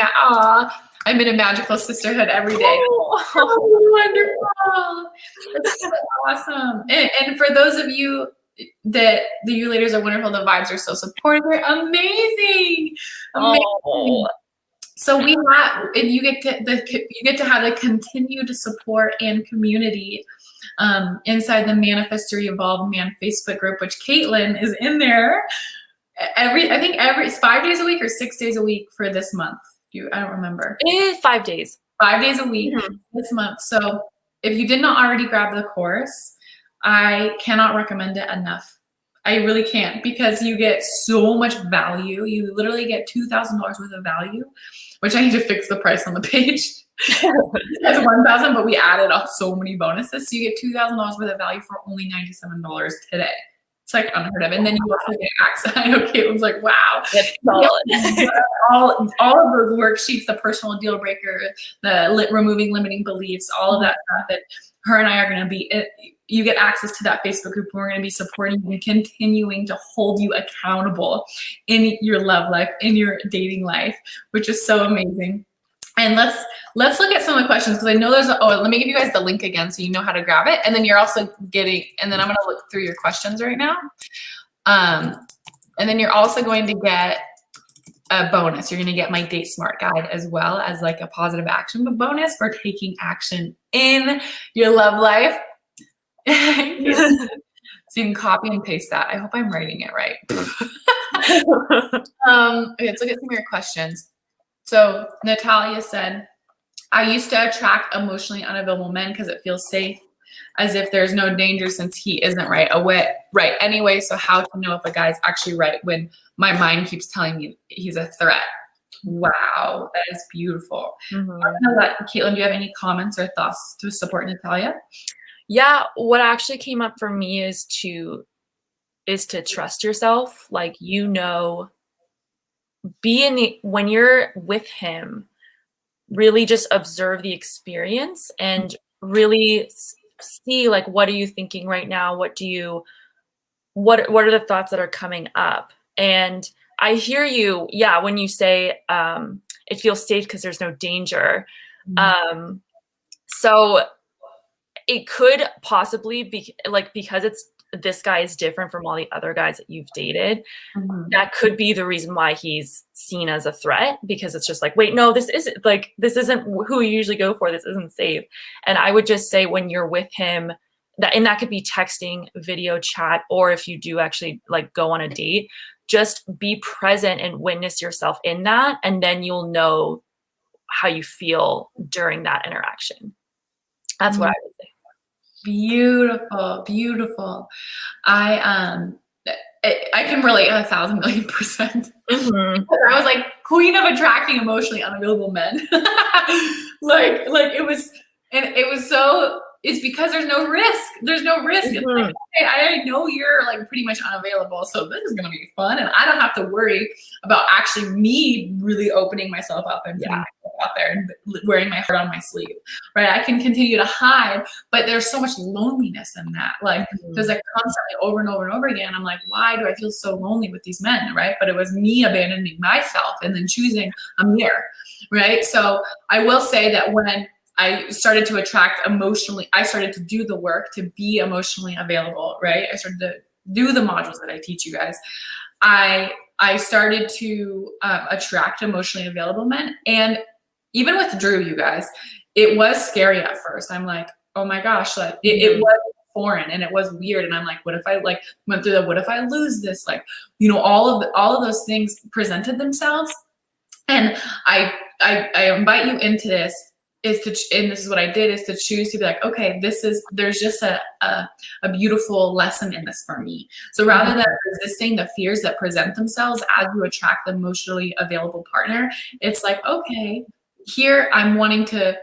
magical sisterhood every day. Oh, wonderful. That's so awesome. And for those of you that you ladies are wonderful, the vibes are so supportive. They're amazing. Oh. So we have, and you get to have the continued support and community inside the Manifest to Evolve Man Facebook group, which Caitlin is in there. I think it's 5 days a week or 6 days a week for this month. I don't remember. It is 5 days. 5 days a week this month. So if you did not already grab the course, I cannot recommend it enough. I really can't, because you get so much value. You literally get $2,000 worth of value, which I need to fix the price on the page. It's $1,000, but we added up so many bonuses. So you get $2,000 worth of value for only $97 today. It's like unheard of. And then you also get access. I know Caitlin's like, wow. That's solid. all of those worksheets, the personal deal breaker, the removing limiting beliefs, all of that stuff that her and I are going to be, you get access to that Facebook group. We're going to be supporting you and continuing to hold you accountable in your love life, in your dating life, which is so amazing. And let's look at some of the questions, because I know let me give you guys the link again so you know how to grab it. And then you're also and then I'm going to look through your questions right now. And then you're also going to get a bonus. You're going to get my Date Smart guide, as well as like a positive action bonus for taking action in your love life. So you can copy and paste that. I hope I'm writing it right. Okay, let's look at some of your questions. So Natalia said, I used to attract emotionally unavailable men because it feels safe, as if there's no danger since he isn't right anyway. So how to know if a guy's actually right when my mind keeps telling me he's a threat? Wow, that is beautiful. Caitlin, do you have any comments or thoughts to support Natalia? Yeah, what actually came up for me is to is to trust yourself. Like, when you're with him, really just observe the experience and really see, like, what are you thinking right now? What are the thoughts that are coming up? And I hear you, yeah, when you say it feels safe because there's no danger. So it could possibly be like, because this guy is different from all the other guys that you've dated, that could be the reason why he's seen as a threat, because it's just like, wait, no, this isn't who we usually go for. This isn't safe. And I would just say, when you're with him, that could be texting, video chat, or if you do actually like go on a date, just be present and witness yourself in that. And then you'll know how you feel during that interaction. That's what I would say. Beautiful, beautiful. I can relate 1,000,000,000%. I was like queen of attracting emotionally unavailable men. like it was so, it's because there's no risk. There's no risk. It's like, okay, I already know you're like pretty much unavailable, so this is gonna be fun, and I don't have to worry about actually me really opening myself up and putting myself out there and wearing my heart on my sleeve, right? I can continue to hide, but there's so much loneliness in that. Like, because I constantly over and over and over again, I'm like, why do I feel so lonely with these men, right? But it was me abandoning myself and then choosing a mirror, right? So I will say that when I started to attract emotionally, I started to do the work to be emotionally available, right? I started to do the modules that I teach you guys. I started to attract emotionally available men. And even with Drew, you guys, it was scary at first. I'm like, oh my gosh, like it was foreign and it was weird. And I'm like, what if I like went through what if I lose this? Like, you know, all of those things presented themselves. And I invite you into this, and this is what I did, is to choose to be like, okay, there's just a beautiful lesson in this for me. So rather than resisting the fears that present themselves as you attract the emotionally available partner, it's like, okay, here I'm wanting to,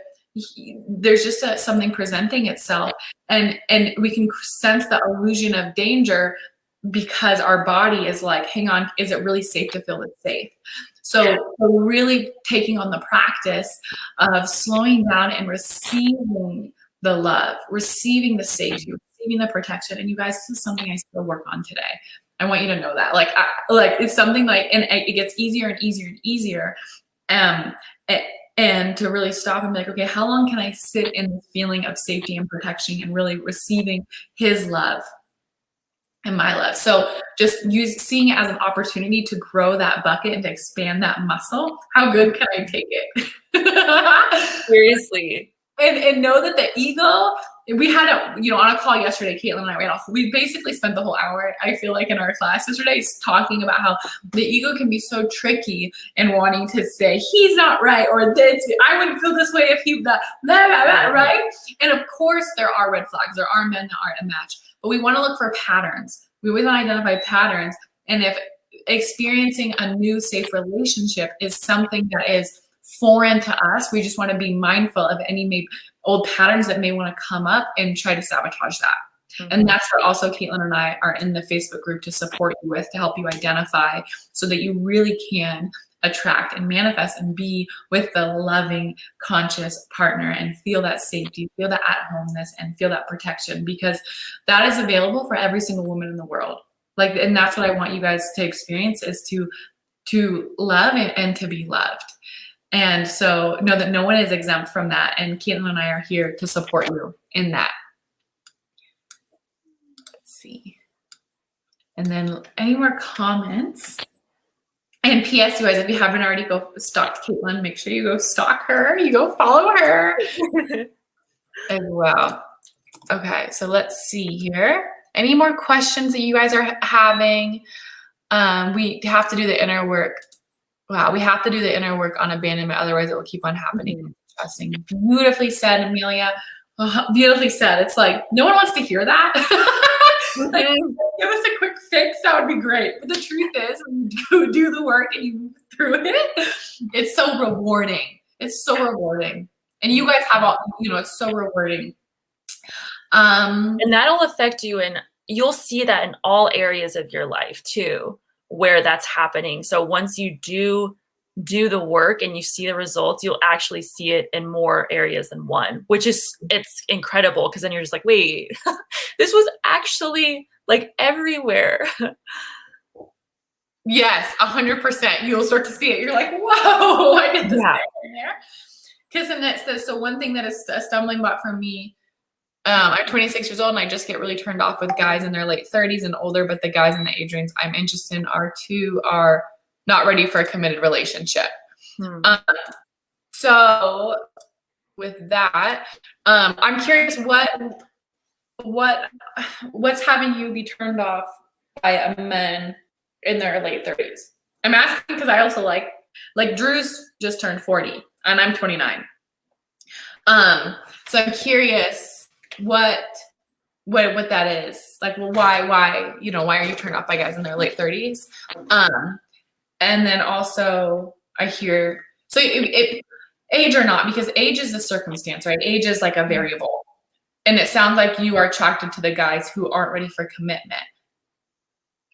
there's just something presenting itself, and we can sense the illusion of danger because our body is like, hang on, is it really safe to feel this safe? So we're really taking on the practice of slowing down and receiving the love, receiving the safety, receiving the protection. And you guys, this is something I still work on today. I want you to know that. Like it's something like, and it gets easier and easier and easier. And to really stop and be like, okay, how long can I sit in this feeling of safety and protection and really receiving his love and my love? So just seeing it as an opportunity to grow that bucket and to expand that muscle. How good can I take it? Seriously. And know that the ego, we had on a call yesterday, Caitlin and I we basically spent the whole hour, I feel like, in our class yesterday talking about how the ego can be so tricky and wanting to say, he's not right, or this, I wouldn't feel this way if he, blah, blah, blah, blah, right? And of course there are red flags. There are men that aren't a match, but we want to look for patterns. We want to identify patterns. And if experiencing a new safe relationship is something that is foreign to us, we just want to be mindful of any maybe old patterns that may want to come up and try to sabotage that. And that's what also Caitlin and I are in the Facebook group to support you with, to help you identify, so that you really can attract and manifest and be with the loving, conscious partner and feel that safety, feel that at-homeness, and feel that protection, because that is available for every single woman in the world. Like, and that's what I want you guys to experience, is to love and to be loved. And so know that no one is exempt from that. And Caitlin and I are here to support you in that. Let's see. And then any more comments? And P.S. you guys, if you haven't already, go stalk Caitlin. Make sure you go stalk her. You go follow her as well. Okay, so let's see here. Any more questions that you guys are having? We have to do the inner work. Wow, we have to do the inner work on abandonment, otherwise it will keep on happening. Trusting. Beautifully said, Amelia. Oh, beautifully said. It's like, no one wants to hear that. Like, give us a quick fix, that would be great. But the truth is, when you do the work and you move through it, it's so rewarding. It's so rewarding. And you guys have all, it's so rewarding. And that'll affect you in you'll see that in all areas of your life too, where that's happening. So once you do the work and you see the results, you'll actually see it in more areas than one, which is, it's incredible. Cause then you're just like, wait, this was actually like everywhere. Yes, 100%. You'll start to see it. You're like, whoa, I did this Yeah. in there. Because then that's the, so one thing that is a stumbling block for me, I'm 26 years old and I just get really turned off with guys in their late 30s and older, but the guys in the age range I'm interested in are not ready for a committed relationship. So with that, I'm curious what's having you be turned off by a men in their late 30s? I'm asking because I also like Drew's just turned 40 and I'm 29. So I'm curious what that is. Like, well, why are you turned off by guys in their late 30s? And then also I hear, so age or not, because age is a circumstance, right? Age is like a variable. And it sounds like you are attracted to the guys who aren't ready for commitment.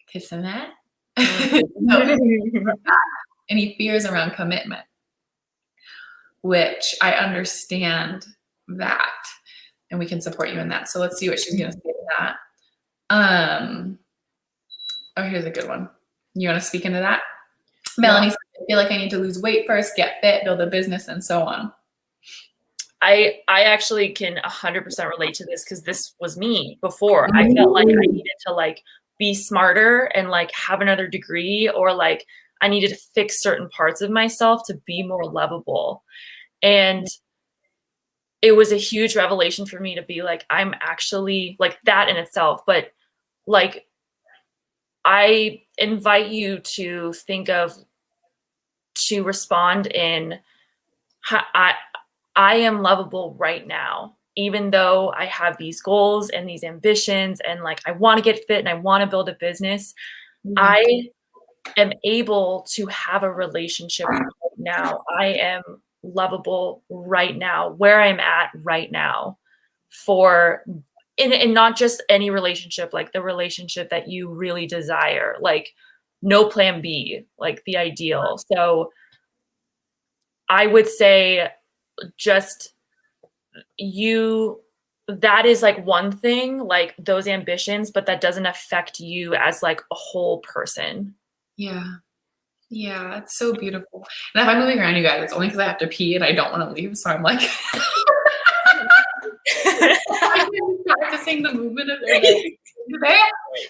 Kissing that? Any fears around commitment, which I understand that, and we can support you in that. So let's see what she's going to say to that. Oh, here's a good one. You want to speak into that? Melanie says, I feel like I need to lose weight first, get fit, build a business, and so on. I actually can 100% relate to this because this was me before. I felt like I needed to like be smarter and like have another degree, or like I needed to fix certain parts of myself to be more lovable. And it was a huge revelation for me to be like, I'm actually like that in itself. But like, I invite you to think of, to respond in, I am lovable right now, even though I have these goals and these ambitions and like I want to get fit and I want to build a business. I am able to have a relationship right now. I am lovable right now, where I'm at right now, for and not just any relationship, like the relationship that you really desire, like no plan B, like the ideal. So I would say just that is like one thing, like those ambitions, but that doesn't affect you as like a whole person. Yeah. Yeah, it's so beautiful. And if I'm moving around, you guys, it's only because I have to pee and I don't want to leave. So I'm like practicing the movement of it.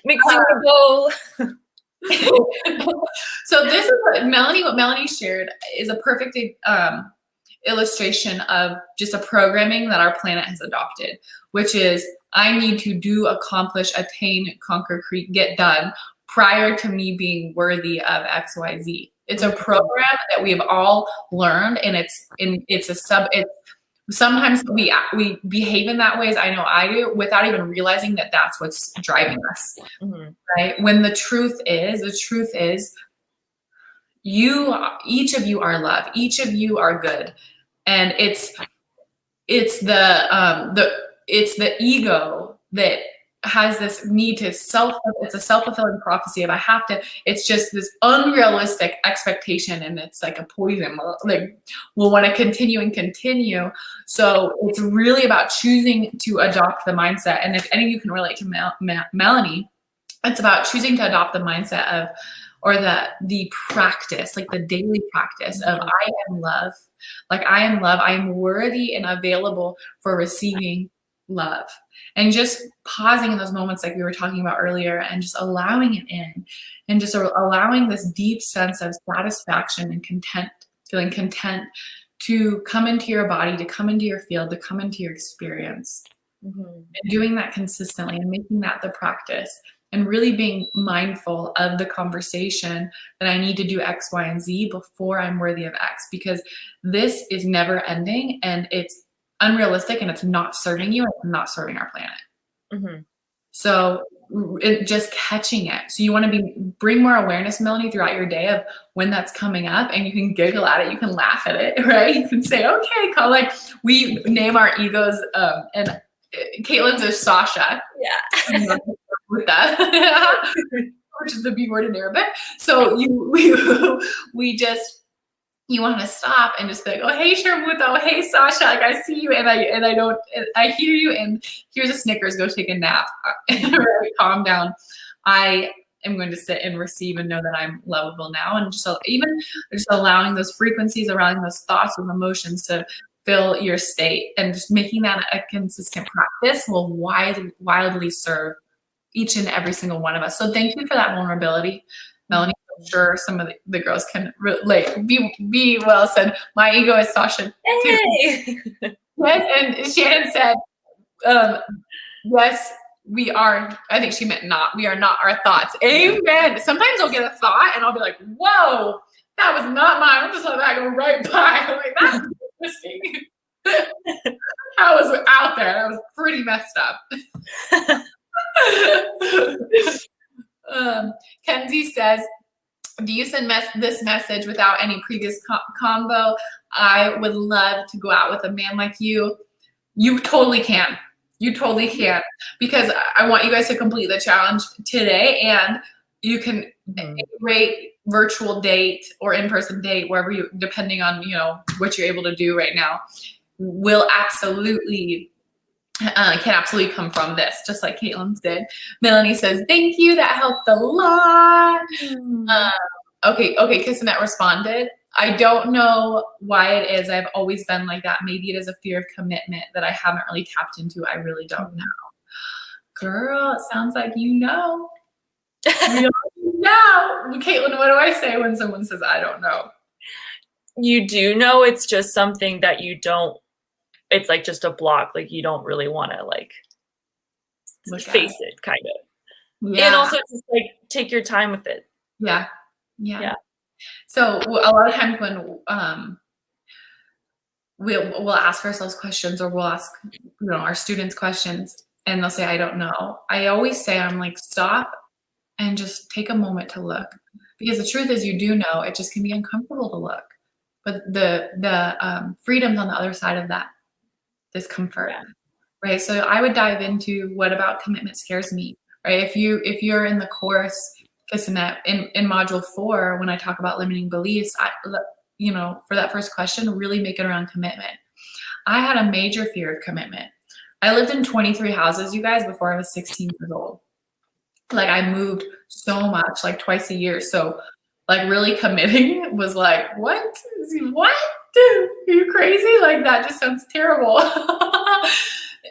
Mixing the bowl. So this is what Melanie shared is a perfect illustration of just a programming that our planet has adopted, which is I need to do, accomplish, attain, conquer, create, get done prior to me being worthy of XYZ. It's a program that we've all learned, and sometimes we behave in that way, as I know I do, without even realizing that that's what's driving us. Right? When the truth is each of you are love, each of you are good. And it's the ego that has this need to it's a self-fulfilling prophecy of it's just this unrealistic expectation, and it's like a poison. Like we'll want to continue. So it's really about choosing to adopt the mindset. And if any of you can relate to Melanie, it's about choosing to adopt the mindset of, or the practice, like the daily practice of I am love. Like I am love. I am worthy and available for receiving love. And just pausing in those moments like we were talking about earlier, and just allowing it in, and just allowing this deep sense of satisfaction and feeling content to come into your body, to come into your field, to come into your experience. And doing that consistently and making that the practice, and really being mindful of the conversation that I need to do X, Y, and Z before I'm worthy of X, because this is never ending and it's unrealistic and it's not serving you and it's not serving our planet. So just catching it. So you want to bring more awareness, Melanie, throughout your day of when that's coming up, and you can giggle at it. You can laugh at it, right? You can say, okay, like we name our egos, and Caitlin's is Sasha. Yeah. with that, which is the B word in Arabic. So you want to stop and just be like, oh, hey, Sharmuta, oh, hey, Sasha, like, I see you, and I hear you, and here's a Snickers, go take a nap. Calm down. I am going to sit and receive and know that I'm lovable now. And just even just allowing those frequencies, allowing those thoughts and emotions to fill your state, and just making that a consistent practice will wildly serve each and every single one of us. So thank you for that vulnerability, Melanie. I'm sure some of the girls can relate. Be well said. My ego is Sasha too. Hey. Yes, and Shannon said, yes, we are. I think she meant not. We are not our thoughts. Amen. Sometimes I'll get a thought and I'll be like, whoa, that was not mine. I'm just letting that go right by. I'm like, that's interesting. I was out there. That was pretty messed up. Kenzie says, do you send this message without any previous combo? I would love to go out with a man like you. You totally can. You totally can, because I want you guys to complete the challenge today, and you can rate virtual date or in-person date, wherever you, depending on, what you're able to do right now, will absolutely can absolutely come from this, just like Caitlin's did. Melanie says, thank you, that helped a lot. Okay, Kissanet responded, I don't know why it is. I've always been like that. Maybe it is a fear of commitment that I haven't really tapped into. I really don't know. Girl, it sounds like you know. You know. Caitlin, what do I say when someone says I don't know? You do know, it's just something that you don't, it's like just a block. Like you don't really want to like face it, kind of. Yeah. And also just like take your time with it. Yeah. So a lot of times when we'll ask ourselves questions, or we'll ask our students questions, and they'll say, I don't know. I always say, I'm like, stop and just take a moment to look, because the truth is you do know. It just can be uncomfortable to look, but the freedom's on the other side of that discomfort, right? So I would dive into, what about commitment scares me, right? If you're in the course, in module 4, when I talk about limiting beliefs, for that first question, really make it around commitment. I had a major fear of commitment. I lived in 23 houses, you guys, before I was 16 years old. Like, I moved so much, like twice a year. So like really committing was like, what? Are you crazy? Like, that just sounds terrible.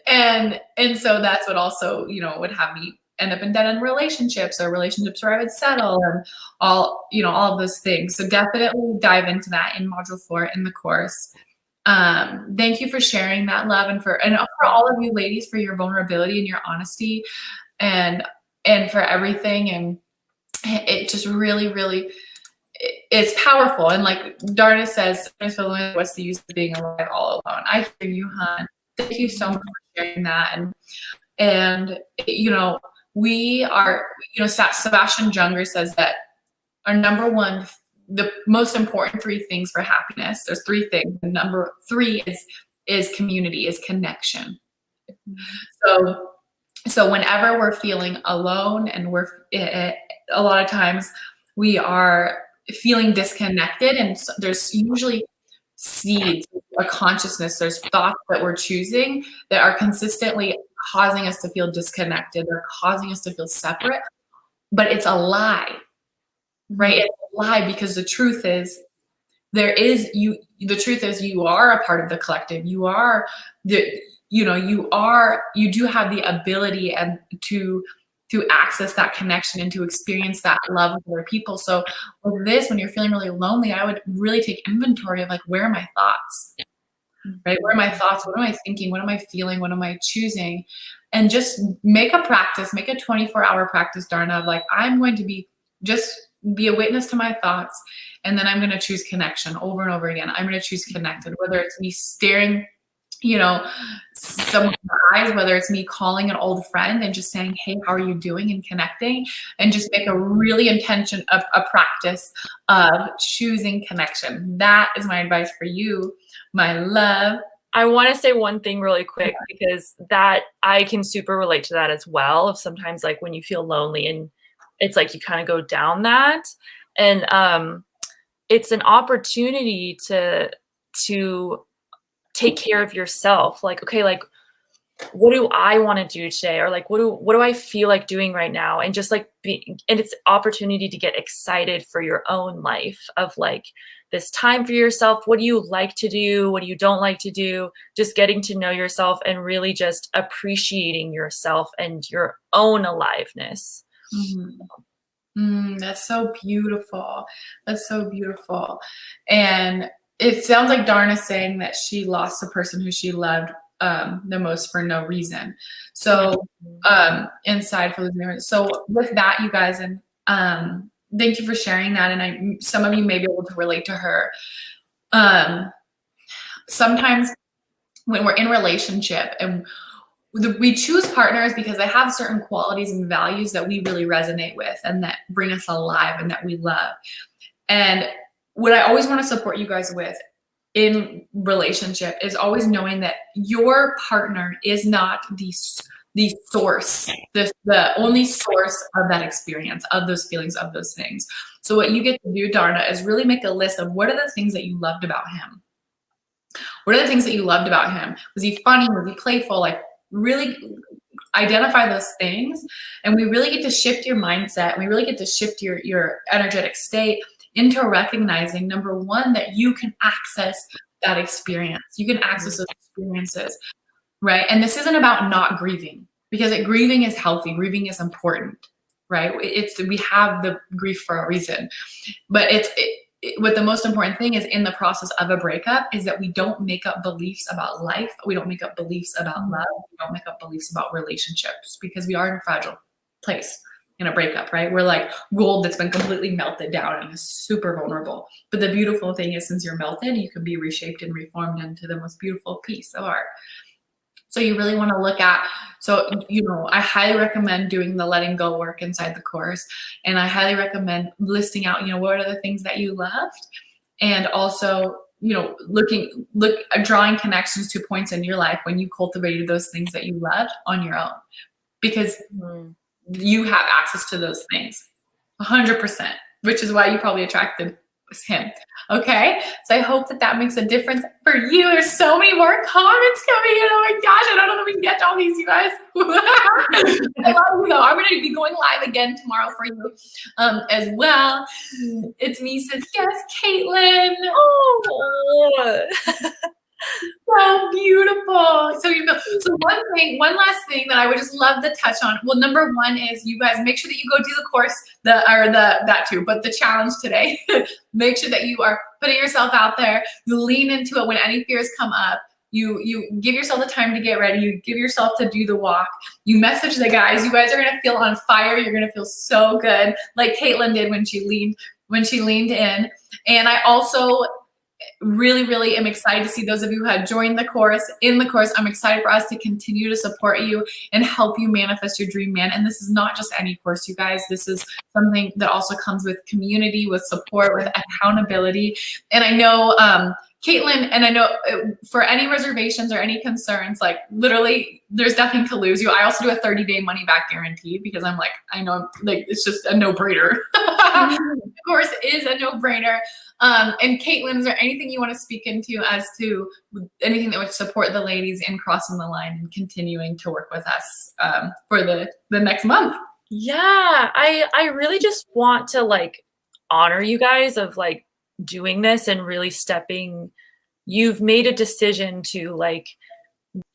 and so that's what also, would have me end up in dead-end relationships, or relationships where I would settle, and all of those things. So definitely dive into that in module 4 in the course. Thank you for sharing that, love, and for all of you ladies, for your vulnerability and your honesty, and for everything. And it just really, really, it's powerful. And like Darna says, what's the use of being alive all alone? I hear you, hon. Thank you so much for sharing that. And we are, Sebastian Junger says that our number one, the most important 3 things for happiness, there's 3 things. And number 3 is community, is connection. So whenever we're feeling alone, and a lot of times we are feeling disconnected, and so there's usually seeds, a consciousness, there's thoughts that we're choosing that are consistently causing us to feel disconnected, or causing us to feel separate. But it's a lie, right? It's a lie, because the truth is, the truth is you are a part of the collective. You are you do have the ability and to access that connection and to experience that love with other people. So with this, when you're feeling really lonely, I would really take inventory of, like, where are my thoughts, right? Where are my thoughts? What am I thinking? What am I feeling? What am I choosing? And just make a practice, make a 24-hour practice, Darna, of like, I'm going to be a witness to my thoughts. And then I'm going to choose connection over and over again. I'm going to choose connected, whether it's me staring, someone in the eyes, whether it's me calling an old friend and just saying, hey, how are you doing, and connecting, and just make a really intention of a practice of choosing connection. That is my advice for you, my love. I want to say one thing really quick because that I can super relate to that as well. Of sometimes like when you feel lonely and it's like you kind of go down that, and it's an opportunity to take care of yourself. Like, okay, like what do I want to do today? Or like, what do I feel like doing right now? And just like and it's opportunity to get excited for your own life of like this time for yourself. What do you like to do? What do you don't like to do? Just getting to know yourself and really just appreciating yourself and your own aliveness. That's so beautiful. That's so beautiful. And it sounds like Darna's saying that she lost the person who she loved the most for no reason. So inside for losing her. So with that, you guys, and thank you for sharing that. And some of you may be able to relate to her. Sometimes when we're in relationship and we choose partners because they have certain qualities and values that we really resonate with and that bring us alive and that we love. And what I always want to support you guys with in relationship is always knowing that your partner is not the source, the only source of that experience, of those feelings, of those things. So what you get to do, Darna, is really make a list of what are the things that you loved about him. What are the things that you loved about him? Was he funny? Was he playful? Like, really identify those things, and we really get to shift your mindset, and we really get to shift your energetic state into recognizing, number one, that you can access that experience. You can access those experiences, right? And this isn't about not grieving, because grieving is healthy. Grieving is important, right? We have the grief for a reason, but what the most important thing is in the process of a breakup is that we don't make up beliefs about life. We don't make up beliefs about love. We don't make up beliefs about relationships, because we are in a fragile place in a breakup, right? We're like gold that's been completely melted down and is super vulnerable. But the beautiful thing is, since you're melted, you can be reshaped and reformed into the most beautiful piece of art. So you really want to look at, I highly recommend doing the letting go work inside the course. And I highly recommend listing out, what are the things that you loved? And also, drawing connections to points in your life when you cultivated those things that you loved on your own, because you have access to those things 100%, which is why you probably attracted him. Okay, so I hope that makes a difference for you. There's so many more comments coming in. Oh my gosh, I don't know that we can get to all these, you guys. I love you though. I'm going to be going live again tomorrow for you as well. It's me, says yes, Caitlin. Oh. So beautiful. So one last thing that I would just love to touch on. Well, number one is, you guys make sure that you go do the course, that too, but the challenge today. Make sure that you are putting yourself out there. You lean into it when any fears come up. You give yourself the time to get ready. You give yourself to do the walk. You message the guys. You guys are gonna feel on fire. You're gonna feel so good, like Caitlin did when she leaned in. And I also really, really am excited to see those of you who have joined the course. In the course, I'm excited for us to continue to support you and help you manifest your dream man. And this is not just any course, you guys. This is something that also comes with community, with support, with accountability. And I know, Caitlin, and I know for any reservations or any concerns, like literally there's nothing to lose you. I also do a 30-day money back guarantee, because I'm like, I know, like, it's just a no-brainer. Of course, is a no-brainer. And Caitlin, is there anything you want to speak into as to anything that would support the ladies in crossing the line and continuing to work with us for the next month? Yeah, I really just want to like honor you guys of like doing this and really you've made a decision to like,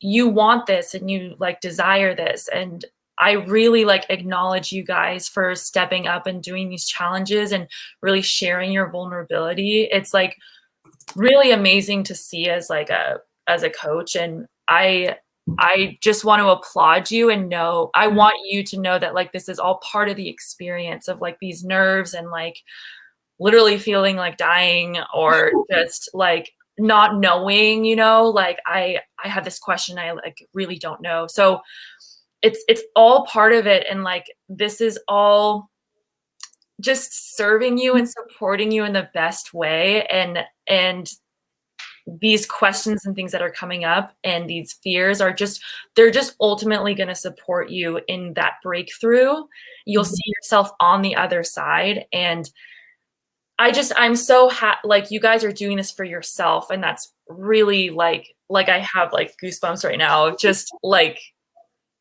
you want this and you like desire this. And I really like acknowledge you guys for stepping up and doing these challenges and really sharing your vulnerability. It's like really amazing to see as a coach. And I just want to applaud you and I want you to know that like, this is all part of the experience of like these nerves and like literally feeling like dying or just like not knowing, like I have this question, I like really don't know. So it's all part of it. And like, this is all just serving you and supporting you in the best way. And these questions and things that are coming up and these fears are just, they're just ultimately going to support you in that breakthrough. You'll see yourself on the other side. And I'm so like you guys are doing this for yourself. And that's really like I have like goosebumps right now, just like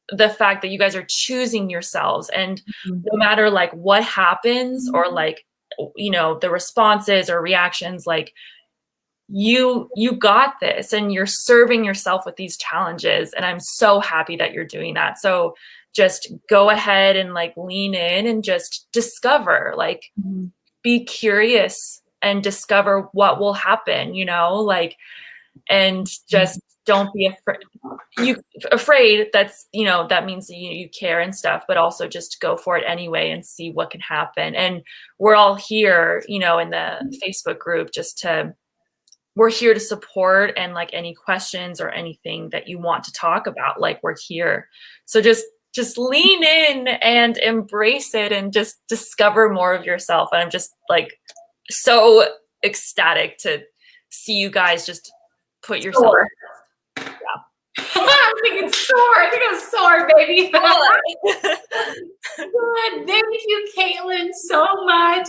the fact that you guys are choosing yourselves, and no matter like what happens or like, you know, the responses or reactions, like you got this and you're serving yourself with these challenges. And I'm so happy that you're doing that. So just go ahead and like lean in and just discover, like be curious and discover what will happen, you know, like, and just don't be afraid. That's, you know, that means that you care and stuff, but also just go for it anyway and see what can happen. And we're all here, you know, in the Facebook group, we're here to support, and like any questions or anything that you want to talk about, like we're here. So just lean in and embrace it and just discover more of yourself. And I'm just like so ecstatic to see you guys just put yourself. Yeah. I'm thinking soar. I think I'm soar, baby. Good. Thank you, Caitlin, so much.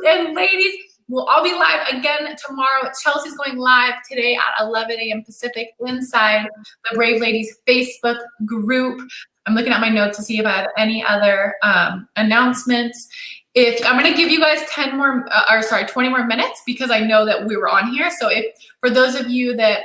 And ladies, we'll all be live again tomorrow. Chelsea's going live today at 11 a.m. Pacific inside the Brave Ladies Facebook group. I'm looking at my notes to see if I have any other announcements. I'm going to give you guys 20 more minutes because I know that we were on here. So for those of you that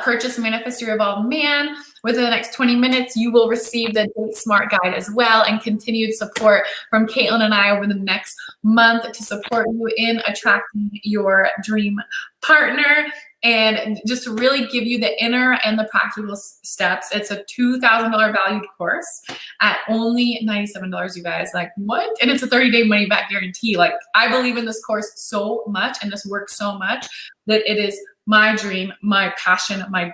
purchase Manifest Your Evolved Man within the next 20 minutes, you will receive the Date Smart Guide as well, and continued support from Caitlin and I over the next month to support you in attracting your dream partner and just to really give you the inner and the practical steps. It's a $2,000 valued course at only $97, you guys. Like, what? And it's a 30-day money back guarantee. Like, I believe in this course so much and this work so much that it is my dream, my passion, my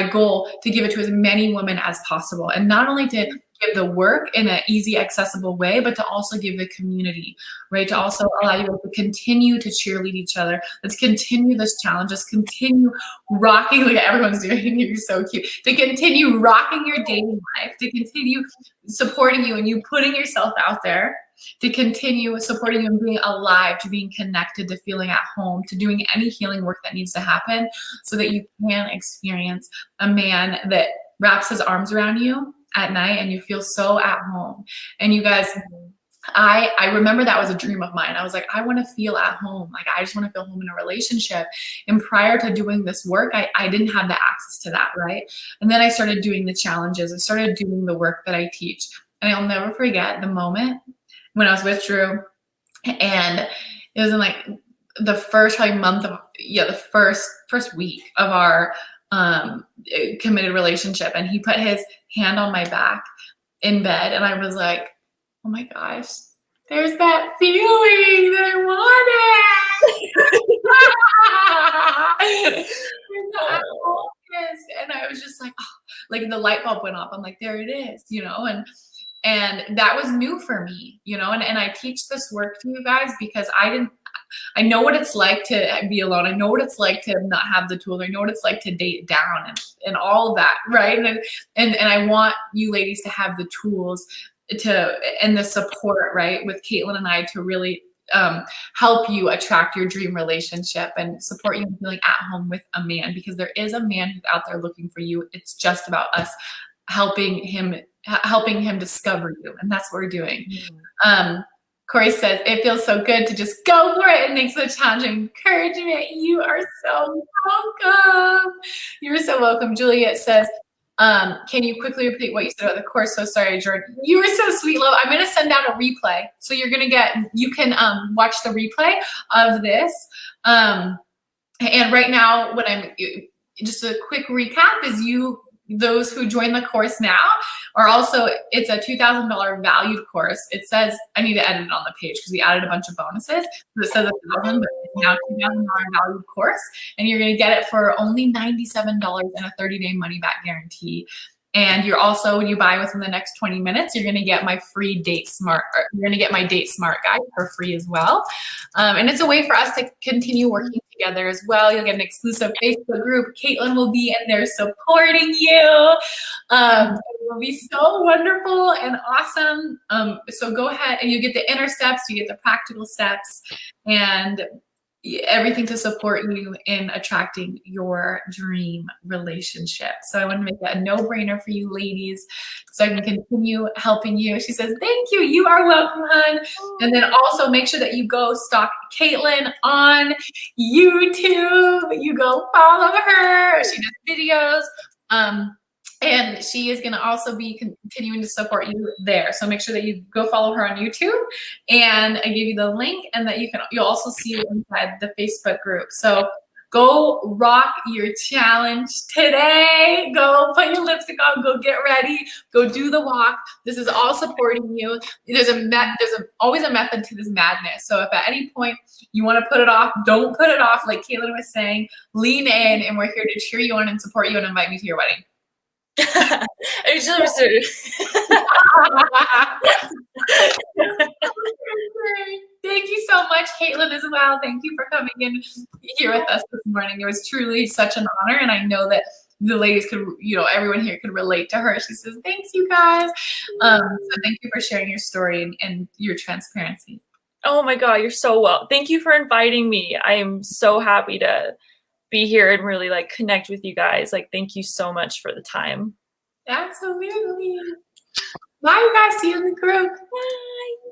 goal to give it to as many women as possible. And not only to give the work in an easy, accessible way, but to also give the community, right? To also allow you to continue to cheerlead each other. Let's continue this challenge. Let's continue rocking. Look at everyone's doing. You're so cute. To continue rocking your dating life, to continue supporting you and you putting yourself out there, to continue supporting you and being alive, to being connected, to feeling at home, to doing any healing work that needs to happen so that you can experience a man that wraps his arms around you at night and you feel so at home. And you guys, I remember that was a dream of mine. I was like, I want to feel at home. Like, I just want to feel home in a relationship. And prior to doing this work, I didn't have the access to that, right? And then I started doing the challenges. I started doing the work that I teach. And I'll never forget the moment when I was with Drew, and it was in like the first month of, the first week of our committed relationship. And he put his hand on my back in bed. And I was like, oh my gosh, there's that feeling that I wanted. And I was just like, oh, like the light bulb went off. I'm like, there it is, you know? And that was new for me, you know, and I teach this work to you guys because I know what it's like to be alone. I know what it's like to not have the tools. I know what it's like to date down and all of that, right? And I want you ladies to have the tools and the support, right, with Caitlin and I to really help you attract your dream relationship and support you in feeling at home with a man, because there is a man who's out there looking for you. It's just about us helping him discover you, and that's what we're doing. Corey says, it feels so good to just go for it. It makes the challenge and encouragement. You are so welcome. You're so welcome. Juliet says, can you quickly repeat what you said about the course? So sorry, Jordan. You were so sweet, love. I'm going to send out a replay. So you can watch the replay of this. And right now, just a quick recap is those who join the course now are also, it's a $2,000 valued course. It says, I need to edit it on the page because we added a bunch of bonuses. So it says 1,000, but it's now $2,000 valued course. And you're going to get it for only $97 and a 30-day money back guarantee. And you're also, when you buy within the next 20 minutes, you're going to get my free you're going to get my Date Smart guide for free as well. And it's a way for us to continue working together as well. You'll get an exclusive Facebook group. Caitlin will be in there supporting you. It will be so wonderful and awesome. So go ahead and you get the inner steps, you get the practical steps, and everything to support you in attracting your dream relationship. So I want to make that a no-brainer for you ladies so I can continue helping you. She says, thank you. You are welcome, hon. And then also make sure that you go stalk Caitlin on YouTube. You go follow her. She does videos. And she is going to also be continuing to support you there. So make sure that you go follow her on YouTube, and I give you the link, and that you'll also see it inside the Facebook group. So go rock your challenge today. Go put your lipstick on, go get ready, go do the walk. This is all supporting you. There's always a method to this madness. So if at any point you want to put it off, don't put it off. Like Caitlin was saying, lean in, and we're here to cheer you on and support you and invite me to your wedding. Thank you so much, Caitlin, as well. Thank you for coming in here with us this morning. It was truly such an honor, and I know that the ladies could, everyone here could relate to her. She says, thanks, you guys. So thank you for sharing your story and your transparency. Oh my God, you're so well. Thank you for inviting me. I am so happy to be here and really like connect with you guys. Like, thank you so much for the time. Absolutely. Bye, you guys. See you in the group. Bye.